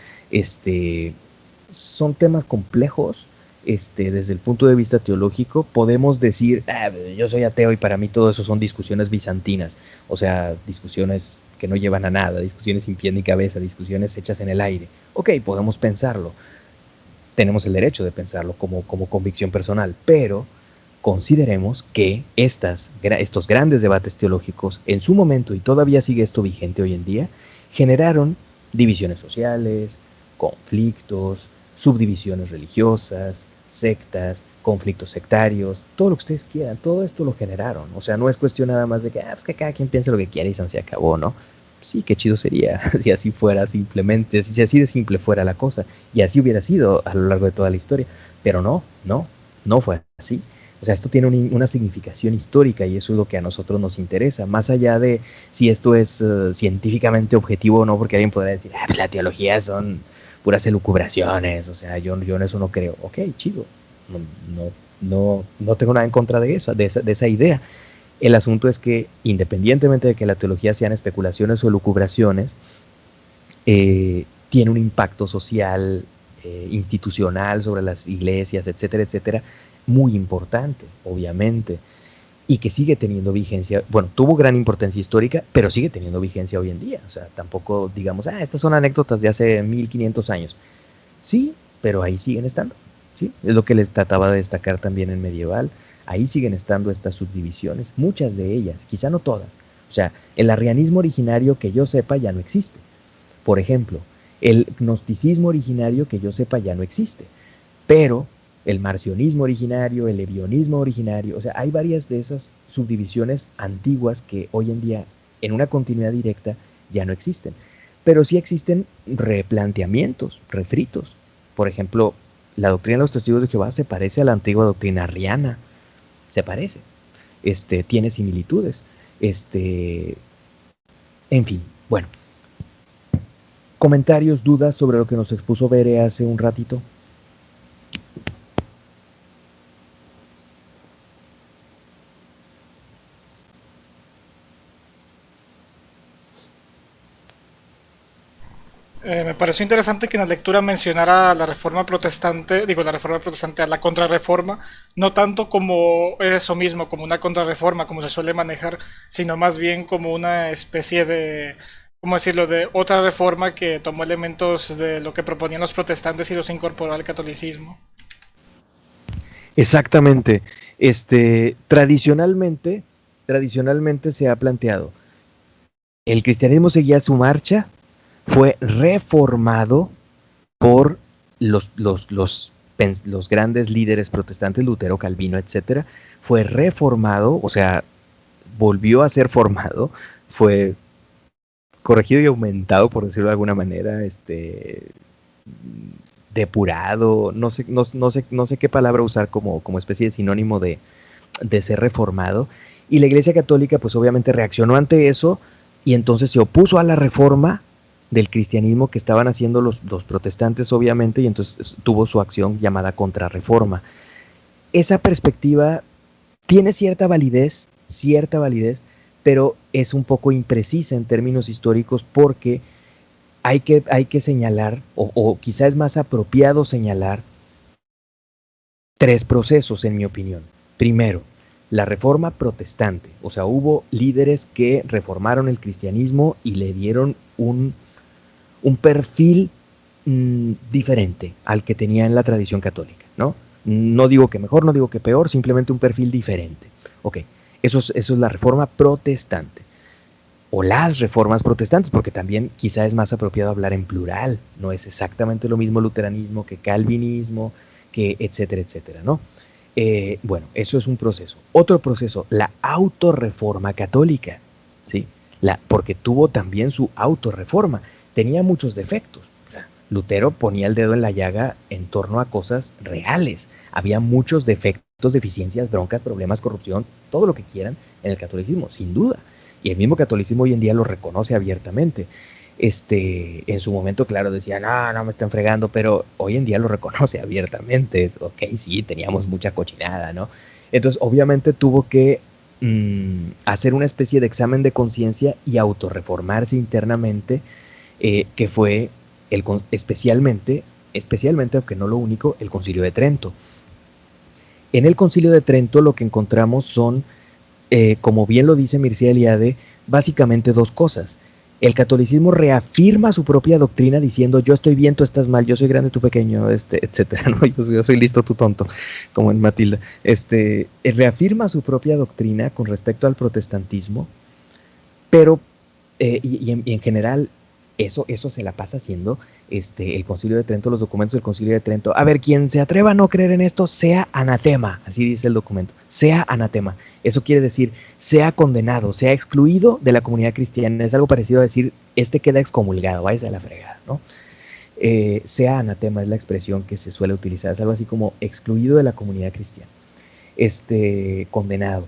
Son temas complejos. Desde el punto de vista teológico, podemos decir, yo soy ateo y para mí todo eso son discusiones bizantinas. O sea, discusiones que no llevan a nada, discusiones sin pie ni cabeza, discusiones hechas en el aire. Ok, podemos pensarlo, tenemos el derecho de pensarlo como convicción personal, pero consideremos que estos grandes debates teológicos en su momento, y todavía sigue esto vigente hoy en día, generaron divisiones sociales, conflictos, subdivisiones religiosas, sectas, conflictos sectarios, todo lo que ustedes quieran, todo esto lo generaron. O sea, no es cuestión nada más de que, pues que cada quien piense lo que quiera y se acabó, ¿no? Sí, qué chido sería si así fuera simplemente, si así de simple fuera la cosa, y así hubiera sido a lo largo de toda la historia, pero no fue así. O sea, esto tiene una significación histórica y eso es lo que a nosotros nos interesa, más allá de si esto es científicamente objetivo o no, porque alguien podrá decir, pues la teología son puras elucubraciones, o sea, yo en eso no creo. Ok, chido, no tengo nada en contra de esa idea. El asunto es que, independientemente de que la teología sean especulaciones o elucubraciones, tiene un impacto social, institucional sobre las iglesias, etcétera, etcétera, muy importante, obviamente, y que sigue teniendo vigencia. Bueno, tuvo gran importancia histórica, pero sigue teniendo vigencia hoy en día. O sea, tampoco digamos, estas son anécdotas de hace 1500 años. Sí, pero ahí siguen estando, ¿sí? Es lo que les trataba de destacar también en Medieval. Ahí siguen estando estas subdivisiones, muchas de ellas, quizá no todas. O sea, el arrianismo originario que yo sepa ya no existe. Por ejemplo, el gnosticismo originario que yo sepa ya no existe. Pero el marcionismo originario, el ebionismo originario, o sea, hay varias de esas subdivisiones antiguas que hoy en día, en una continuidad directa, ya no existen. Pero sí existen replanteamientos, refritos. Por ejemplo, la doctrina de los testigos de Jehová se parece a la antigua doctrina arriana. Se parece, tiene similitudes, en fin, bueno. ¿Comentarios, dudas sobre lo que nos expuso Bere hace un ratito? Me pareció interesante que en la lectura mencionara la reforma protestante, a la contrarreforma, no tanto como eso mismo, como una contrarreforma, como se suele manejar, sino más bien como una especie de, ¿cómo decirlo?, de otra reforma que tomó elementos de lo que proponían los protestantes y los incorporó al catolicismo. Exactamente. Tradicionalmente se ha planteado, el cristianismo seguía su marcha, fue reformado por los grandes líderes protestantes, Lutero, Calvino, etcétera. Fue reformado, o sea, volvió a ser formado, fue corregido y aumentado, por decirlo de alguna manera, depurado, no sé qué palabra usar como especie de sinónimo de ser reformado. Y la Iglesia Católica, pues obviamente reaccionó ante eso y entonces se opuso a la reforma del cristianismo que estaban haciendo los protestantes, obviamente, y entonces tuvo su acción llamada contrarreforma. Esa perspectiva tiene cierta validez, pero es un poco imprecisa en términos históricos porque hay que señalar, o quizá es más apropiado señalar, 3 procesos, en mi opinión. Primero, la reforma protestante, o sea, hubo líderes que reformaron el cristianismo y le dieron un perfil diferente al que tenía en la tradición católica, ¿no? No digo que mejor, no digo que peor, simplemente un perfil diferente. Ok, eso es la reforma protestante. O las reformas protestantes, porque también quizá es más apropiado hablar en plural, no es exactamente lo mismo luteranismo que calvinismo, que etcétera, etcétera, ¿no? Bueno, eso es un proceso. Otro proceso, la autorreforma católica, ¿sí? Porque tuvo también su autorreforma. Tenía muchos defectos. O sea, Lutero ponía el dedo en la llaga en torno a cosas reales. Había muchos defectos, deficiencias, broncas, problemas, corrupción, todo lo que quieran en el catolicismo, sin duda. Y el mismo catolicismo hoy en día lo reconoce abiertamente. En su momento, claro, decía, no me están fregando, pero hoy en día lo reconoce abiertamente. Ok, sí, teníamos mucha cochinada, ¿no? Entonces, obviamente tuvo que hacer una especie de examen de conciencia y autorreformarse internamente, que fue especialmente, aunque no lo único, el Concilio de Trento. En el Concilio de Trento lo que encontramos son, como bien lo dice Mircea Eliade, básicamente 2 cosas. El catolicismo reafirma su propia doctrina diciendo, yo estoy bien, tú estás mal, yo soy grande, tú pequeño, etcétera, ¿no? Yo soy listo, tú tonto, como en Matilda. Reafirma su propia doctrina con respecto al protestantismo, pero, y en general, Eso se la pasa haciendo el Concilio de Trento, los documentos del Concilio de Trento. A ver, quien se atreva a no creer en esto, sea anatema, así dice el documento, sea anatema. Eso quiere decir, sea condenado, sea excluido de la comunidad cristiana. Es algo parecido a decir, queda excomulgado, váyase a la fregada, ¿no? Sea anatema es la expresión que se suele utilizar, es algo así como excluido de la comunidad cristiana, condenado.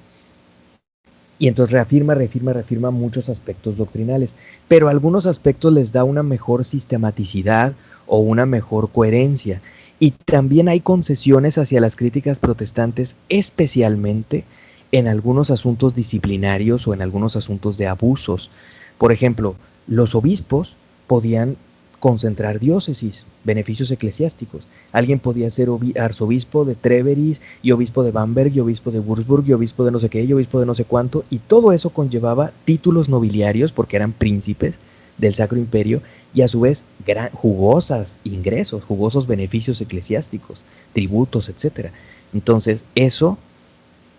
Y entonces reafirma muchos aspectos doctrinales, pero algunos aspectos les da una mejor sistematicidad o una mejor coherencia. Y también hay concesiones hacia las críticas protestantes, especialmente en algunos asuntos disciplinarios o en algunos asuntos de abusos. Por ejemplo, los obispos podían concentrar diócesis, beneficios eclesiásticos. Alguien podía ser arzobispo de Treveris, y obispo de Bamberg, y obispo de Würzburg, y obispo de no sé qué, y obispo de no sé cuánto, y todo eso conllevaba títulos nobiliarios, porque eran príncipes del Sacro Imperio, y a su vez jugosos beneficios eclesiásticos, tributos, etc. Entonces, eso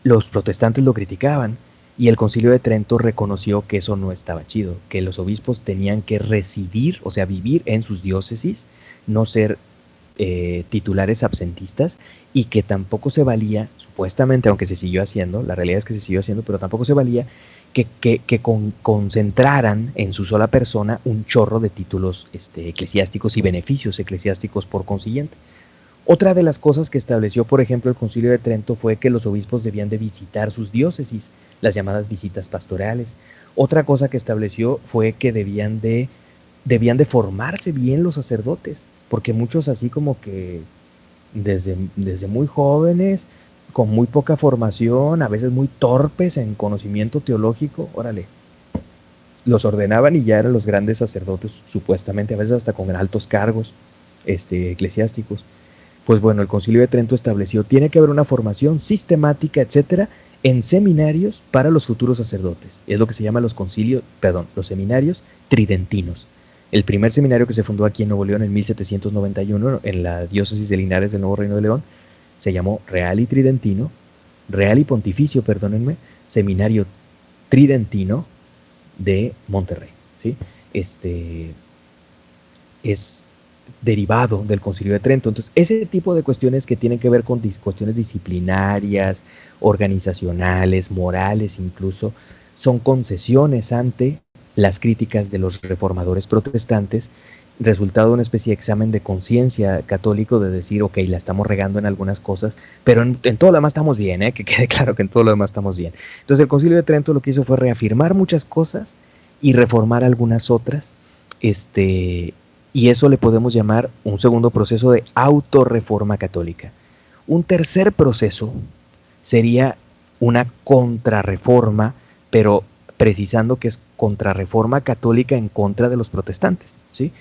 los protestantes lo criticaban, y el Concilio de Trento reconoció que eso no estaba chido, que los obispos tenían que residir, o sea, vivir en sus diócesis, no ser titulares absentistas, y que tampoco se valía, supuestamente, aunque se siguió haciendo, la realidad es que se siguió haciendo, pero tampoco se valía que concentraran en su sola persona un chorro de títulos eclesiásticos y beneficios eclesiásticos por consiguiente. Otra de las cosas que estableció, por ejemplo, el Concilio de Trento fue que los obispos debían de visitar sus diócesis, las llamadas visitas pastorales. Otra cosa que estableció fue que debían de formarse bien los sacerdotes, porque muchos así como que desde muy jóvenes, con muy poca formación, a veces muy torpes en conocimiento teológico, órale, los ordenaban y ya eran los grandes sacerdotes, supuestamente, a veces hasta con altos cargos eclesiásticos. Pues bueno, el Concilio de Trento estableció, tiene que haber una formación sistemática, etcétera, en seminarios para los futuros sacerdotes. Es lo que se llama los seminarios tridentinos. El primer seminario que se fundó aquí en Nuevo León en 1791, en la diócesis de Linares del Nuevo Reino de León, se llamó Real y Pontificio, Seminario Tridentino de Monterrey, ¿sí? Es derivado del Concilio de Trento. Entonces, ese tipo de cuestiones que tienen que ver con cuestiones disciplinarias, organizacionales, morales incluso, son concesiones ante las críticas de los reformadores protestantes, resultado de una especie de examen de conciencia católico de decir, ok, la estamos regando en algunas cosas, pero en todo lo demás estamos bien, que quede claro que en todo lo demás estamos bien. Entonces el Concilio de Trento lo que hizo fue reafirmar muchas cosas y reformar algunas otras, y eso le podemos llamar un segundo proceso de autorreforma católica. Un tercer proceso sería una contrarreforma, pero precisando que es contrarreforma católica en contra de los protestantes, ¿sí?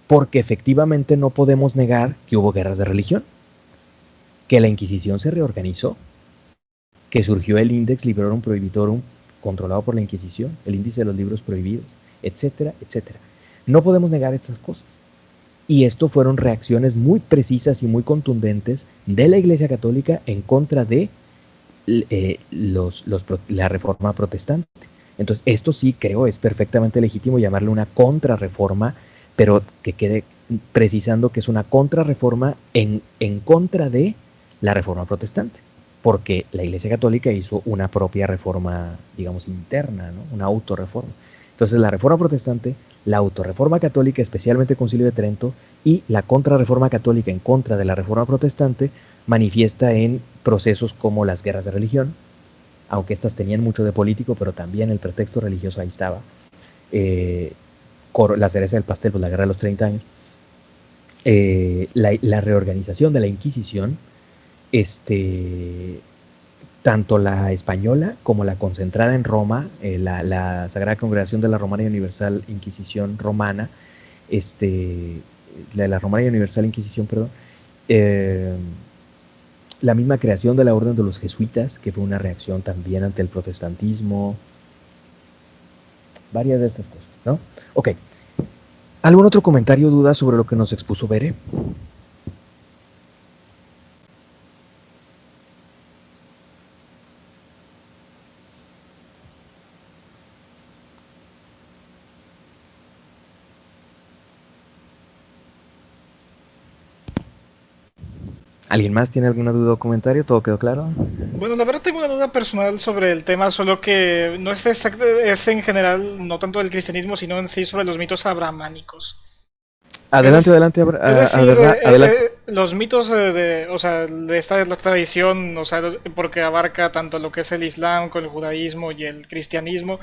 Porque efectivamente no podemos negar que hubo guerras de religión, que la Inquisición se reorganizó, que surgió el Index Librorum Prohibitorum controlado por la Inquisición, el índice de los libros prohibidos, etcétera, etcétera. No podemos negar estas cosas. Y esto fueron reacciones muy precisas y muy contundentes de la Iglesia Católica en contra de la Reforma Protestante. Entonces, esto sí creo es perfectamente legítimo llamarle una contrarreforma, pero que quede precisando que es una contrarreforma en contra de la Reforma Protestante, porque la Iglesia Católica hizo una propia reforma, digamos, interna, ¿no? Una autorreforma. Entonces, la Reforma Protestante, la autorreforma católica, especialmente el Concilio de Trento, y la contrarreforma católica en contra de la Reforma Protestante, manifiesta en procesos como las guerras de religión, aunque estas tenían mucho de político, pero también el pretexto religioso ahí estaba. La cereza del pastel, pues la guerra de los 30 años. La reorganización de la Inquisición, tanto la española como la concentrada en Roma, la Sagrada Congregación de la Romana y Universal Inquisición Romana, la Romana y Universal Inquisición, perdón, la misma creación de la Orden de los Jesuitas, que fue una reacción también ante el protestantismo, varias de estas cosas, ¿no? Ok. ¿Algún otro comentario o duda sobre lo que nos expuso Bere? ¿Alguien más tiene alguna duda o comentario? ¿Todo quedó claro? Bueno, la verdad tengo una duda personal sobre el tema, solo que no es exacto, es en general, no tanto del cristianismo, sino en sí sobre los mitos abrahámicos. Adelante, adelante, Es decir, adelante. los mitos o sea, de esta la tradición, o sea, porque abarca tanto lo que es el Islam con el judaísmo y el cristianismo.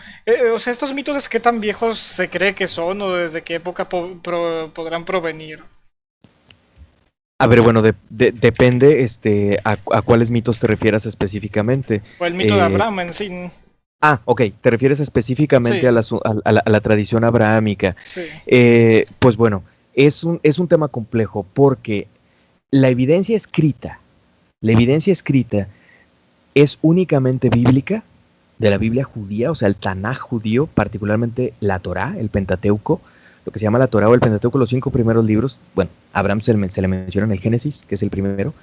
O sea, estos mitos, ¿qué tan viejos se cree que son o desde qué época podrán provenir? A ver, bueno, depende a cuáles mitos te refieras específicamente. O el mito de Abraham en sí. Ok, te refieres específicamente Sí. a la tradición abrahámica. Sí. Pues bueno, es un tema complejo porque la evidencia escrita es únicamente bíblica, de la Biblia judía, o sea, el Tanaj judío, particularmente la Torá, el Pentateuco, lo que se llama la Torá o el Pentateuco, los 5 primeros libros. Bueno, a Abraham se le menciona en el Génesis, que es el primero.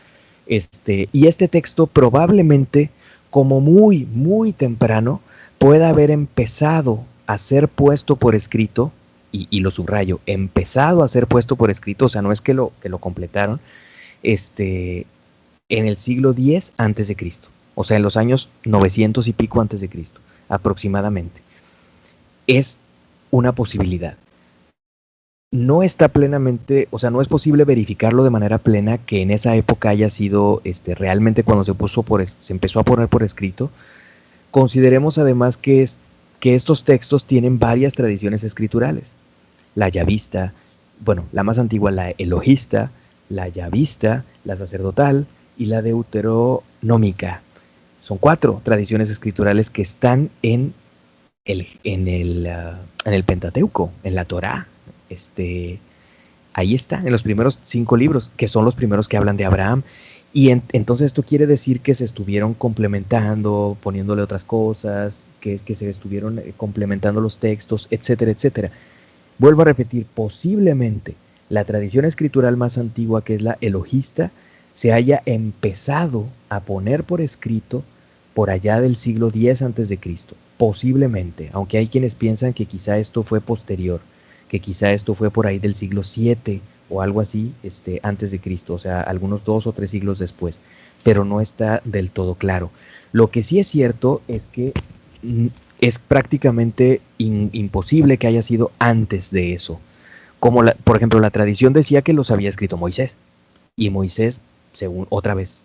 Y este texto probablemente, como muy, muy temprano, pueda haber empezado a ser puesto por escrito, y lo subrayo, empezado a ser puesto por escrito, o sea, no es que lo completaron, en el siglo X antes de Cristo, o sea, en los años 900 y pico antes de Cristo, aproximadamente. Es una posibilidad. No está plenamente, o sea, no es posible verificarlo de manera plena que en esa época haya sido realmente cuando se empezó a poner por escrito. Consideremos además que estos textos tienen varias tradiciones escriturales. La yavista, bueno, la más antigua, la elohista, la yavista, la sacerdotal y la deuteronómica. Son 4 tradiciones escriturales que están en el Pentateuco, en la Torá. Ahí está, en los primeros 5 libros, que son los primeros que hablan de Abraham. Y entonces esto quiere decir que se estuvieron complementando, poniéndole otras cosas, que se estuvieron complementando los textos, etcétera, etcétera. Vuelvo a repetir, posiblemente la tradición escritural más antigua, que es la elohista, se haya empezado a poner por escrito por allá del siglo X antes de Cristo. Posiblemente, aunque hay quienes piensan que quizá esto fue posterior, que quizá esto fue por ahí del siglo VII o algo así, antes de Cristo, o sea, algunos 2 o 3 siglos después, pero no está del todo claro. Lo que sí es cierto es que es prácticamente imposible que haya sido antes de eso. Como por ejemplo, la tradición decía que los había escrito Moisés, y Moisés, según otra vez,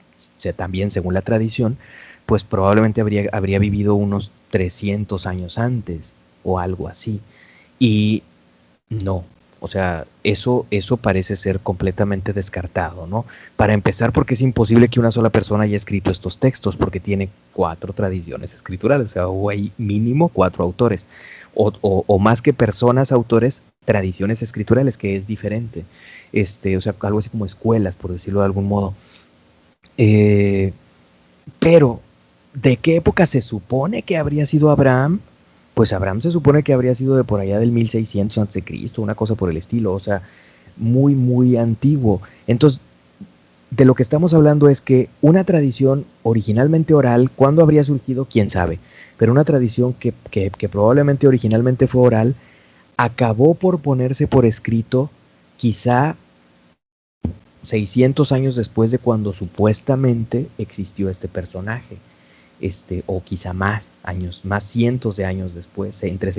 también según la tradición, pues probablemente habría vivido unos 300 años antes o algo así. Y no, o sea, eso parece ser completamente descartado, ¿no? Para empezar, porque es imposible que una sola persona haya escrito estos textos, porque tiene 4 tradiciones escriturales, o sea, o hay mínimo 4 autores, o más que personas, autores, tradiciones escriturales, que es diferente, o sea, algo así como escuelas, por decirlo de algún modo. Pero, ¿de qué época se supone que habría sido Abraham? Pues Abraham se supone que habría sido de por allá del 1600 a.C., una cosa por el estilo, o sea, muy, muy antiguo. Entonces, de lo que estamos hablando es que una tradición originalmente oral, ¿cuándo habría surgido? ¿Quién sabe? Pero una tradición que probablemente originalmente fue oral, acabó por ponerse por escrito quizá 600 años después de cuando supuestamente existió este personaje. O quizá más años, más cientos de años después, entre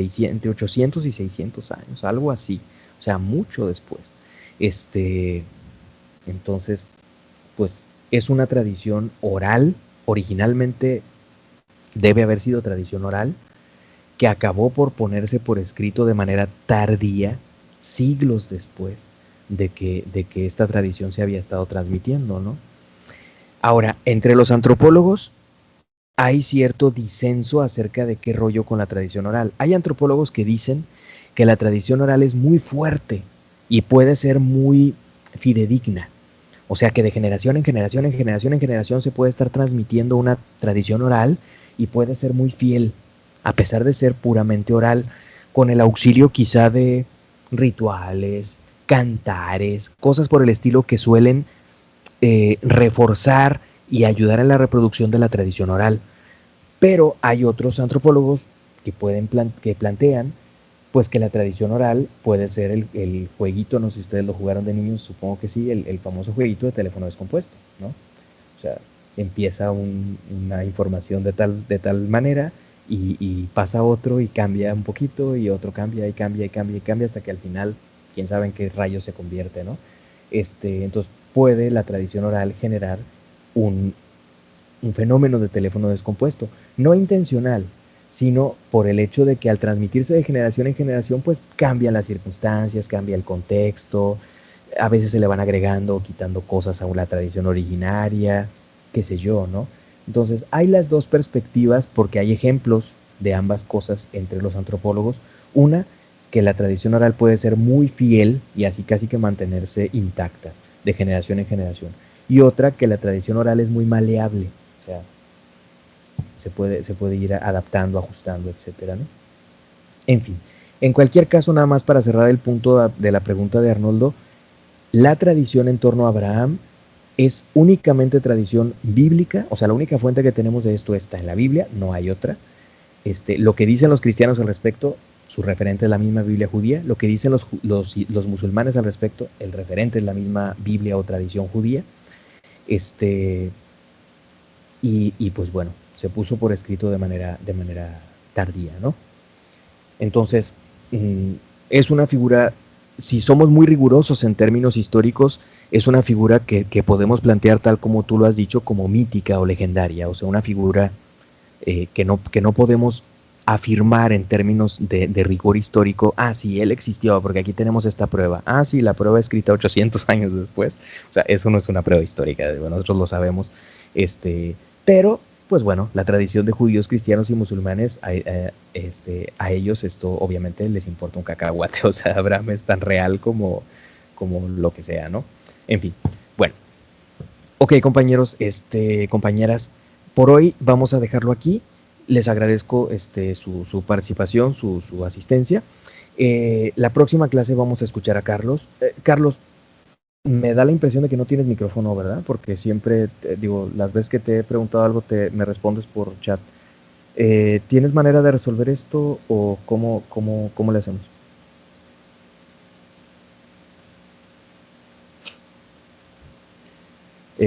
800 y 600 años, algo así, o sea, mucho después. Entonces, pues es una tradición oral, originalmente debe haber sido tradición oral, que acabó por ponerse por escrito de manera tardía, siglos después de que esta tradición se había estado transmitiendo, ¿no? Ahora, entre los antropólogos, hay cierto disenso acerca de qué rollo con la tradición oral. Hay antropólogos que dicen que la tradición oral es muy fuerte y puede ser muy fidedigna. O sea que de generación en generación se puede estar transmitiendo una tradición oral y puede ser muy fiel, a pesar de ser puramente oral, con el auxilio quizá de rituales, cantares, cosas por el estilo que suelen reforzar y ayudar en la reproducción de la tradición oral. Pero hay otros antropólogos que plantean pues que la tradición oral puede ser el jueguito, no sé si ustedes lo jugaron de niños, supongo que sí, el famoso jueguito de teléfono descompuesto, ¿no? O sea, empieza una información de tal manera y pasa otro y cambia un poquito y otro cambia y cambia y cambia y cambia hasta que al final, quién sabe en qué rayo se convierte, ¿no? Entonces puede la tradición oral generar un fenómeno de teléfono descompuesto, no intencional, sino por el hecho de que al transmitirse de generación en generación, pues cambian las circunstancias, cambia el contexto, a veces se le van agregando o quitando cosas a la tradición originaria, qué sé yo, ¿no? Entonces hay las dos perspectivas porque hay ejemplos de ambas cosas entre los antropólogos. Una, que la tradición oral puede ser muy fiel y así casi que mantenerse intacta de generación en generación. Y otra, que la tradición oral es muy maleable, o sea, se puede ir adaptando, ajustando, etcétera, ¿no? En fin, en cualquier caso, nada más para cerrar el punto de la pregunta de Arnoldo, la tradición en torno a Abraham es únicamente tradición bíblica, o sea, la única fuente que tenemos de esto está en la Biblia, no hay otra. Lo que dicen los cristianos al respecto, su referente es la misma Biblia judía. Lo que dicen los musulmanes al respecto, el referente es la misma Biblia o tradición judía. Y pues bueno, se puso por escrito de manera tardía, ¿no? Entonces, es una figura, si somos muy rigurosos en términos históricos, es una figura que podemos plantear tal como tú lo has dicho, como mítica o legendaria, o sea, una figura que no podemos afirmar en términos de rigor histórico, sí, él existió, porque aquí tenemos esta prueba, sí, la prueba escrita 800 años después, o sea, eso no es una prueba histórica, nosotros lo sabemos, pero, pues bueno, la tradición de judíos, cristianos y musulmanes, a ellos esto obviamente les importa un cacahuate, o sea, Abraham es tan real como lo que sea, ¿no? En fin, bueno. Ok, compañeros, compañeras, por hoy vamos a dejarlo aquí. Les agradezco su participación, su asistencia. La próxima clase vamos a escuchar a Carlos. Carlos, me da la impresión de que no tienes micrófono, ¿verdad? Porque siempre, las veces que te he preguntado algo, me respondes por chat. ¿Tienes manera de resolver esto o cómo le hacemos?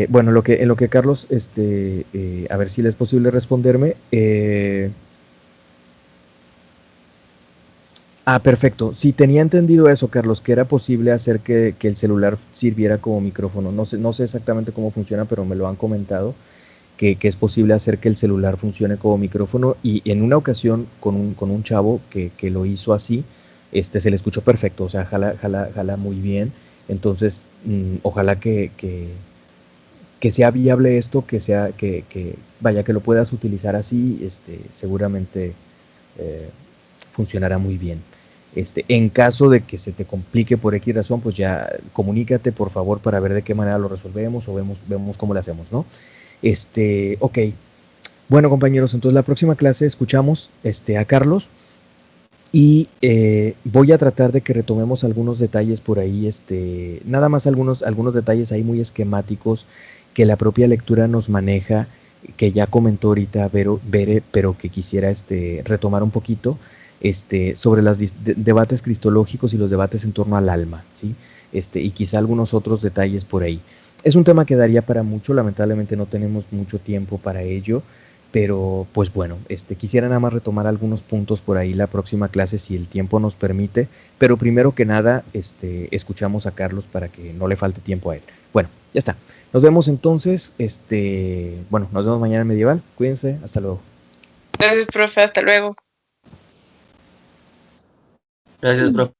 Bueno, en lo que Carlos, a ver si le es posible responderme. Perfecto. Sí, tenía entendido eso, Carlos, que era posible hacer que el celular sirviera como micrófono. No sé exactamente cómo funciona, pero me lo han comentado, que es posible hacer que el celular funcione como micrófono. Y en una ocasión, con un chavo que lo hizo así, se le escuchó perfecto, o sea, jala muy bien. Entonces, ojalá que sea viable esto, que lo puedas utilizar así, seguramente funcionará muy bien. En caso de que se te complique por X razón, pues ya comunícate por favor para ver de qué manera lo resolvemos o vemos cómo lo hacemos, ¿no? Ok. Bueno, compañeros, entonces la próxima clase escuchamos a Carlos y voy a tratar de que retomemos algunos detalles por ahí, nada más algunos detalles ahí muy esquemáticos que la propia lectura nos maneja, que ya comentó ahorita Bere, pero que quisiera retomar un poquito, sobre los debates cristológicos y los debates en torno al alma, ¿sí? Y quizá algunos otros detalles por ahí. Es un tema que daría para mucho, lamentablemente no tenemos mucho tiempo para ello, pero pues bueno, quisiera nada más retomar algunos puntos por ahí la próxima clase si el tiempo nos permite, pero primero que nada escuchamos a Carlos para que no le falte tiempo a él. Bueno, ya está. Nos vemos entonces, nos vemos mañana en Medieval. Cuídense, hasta luego. Gracias, profe, hasta luego. Gracias, profe.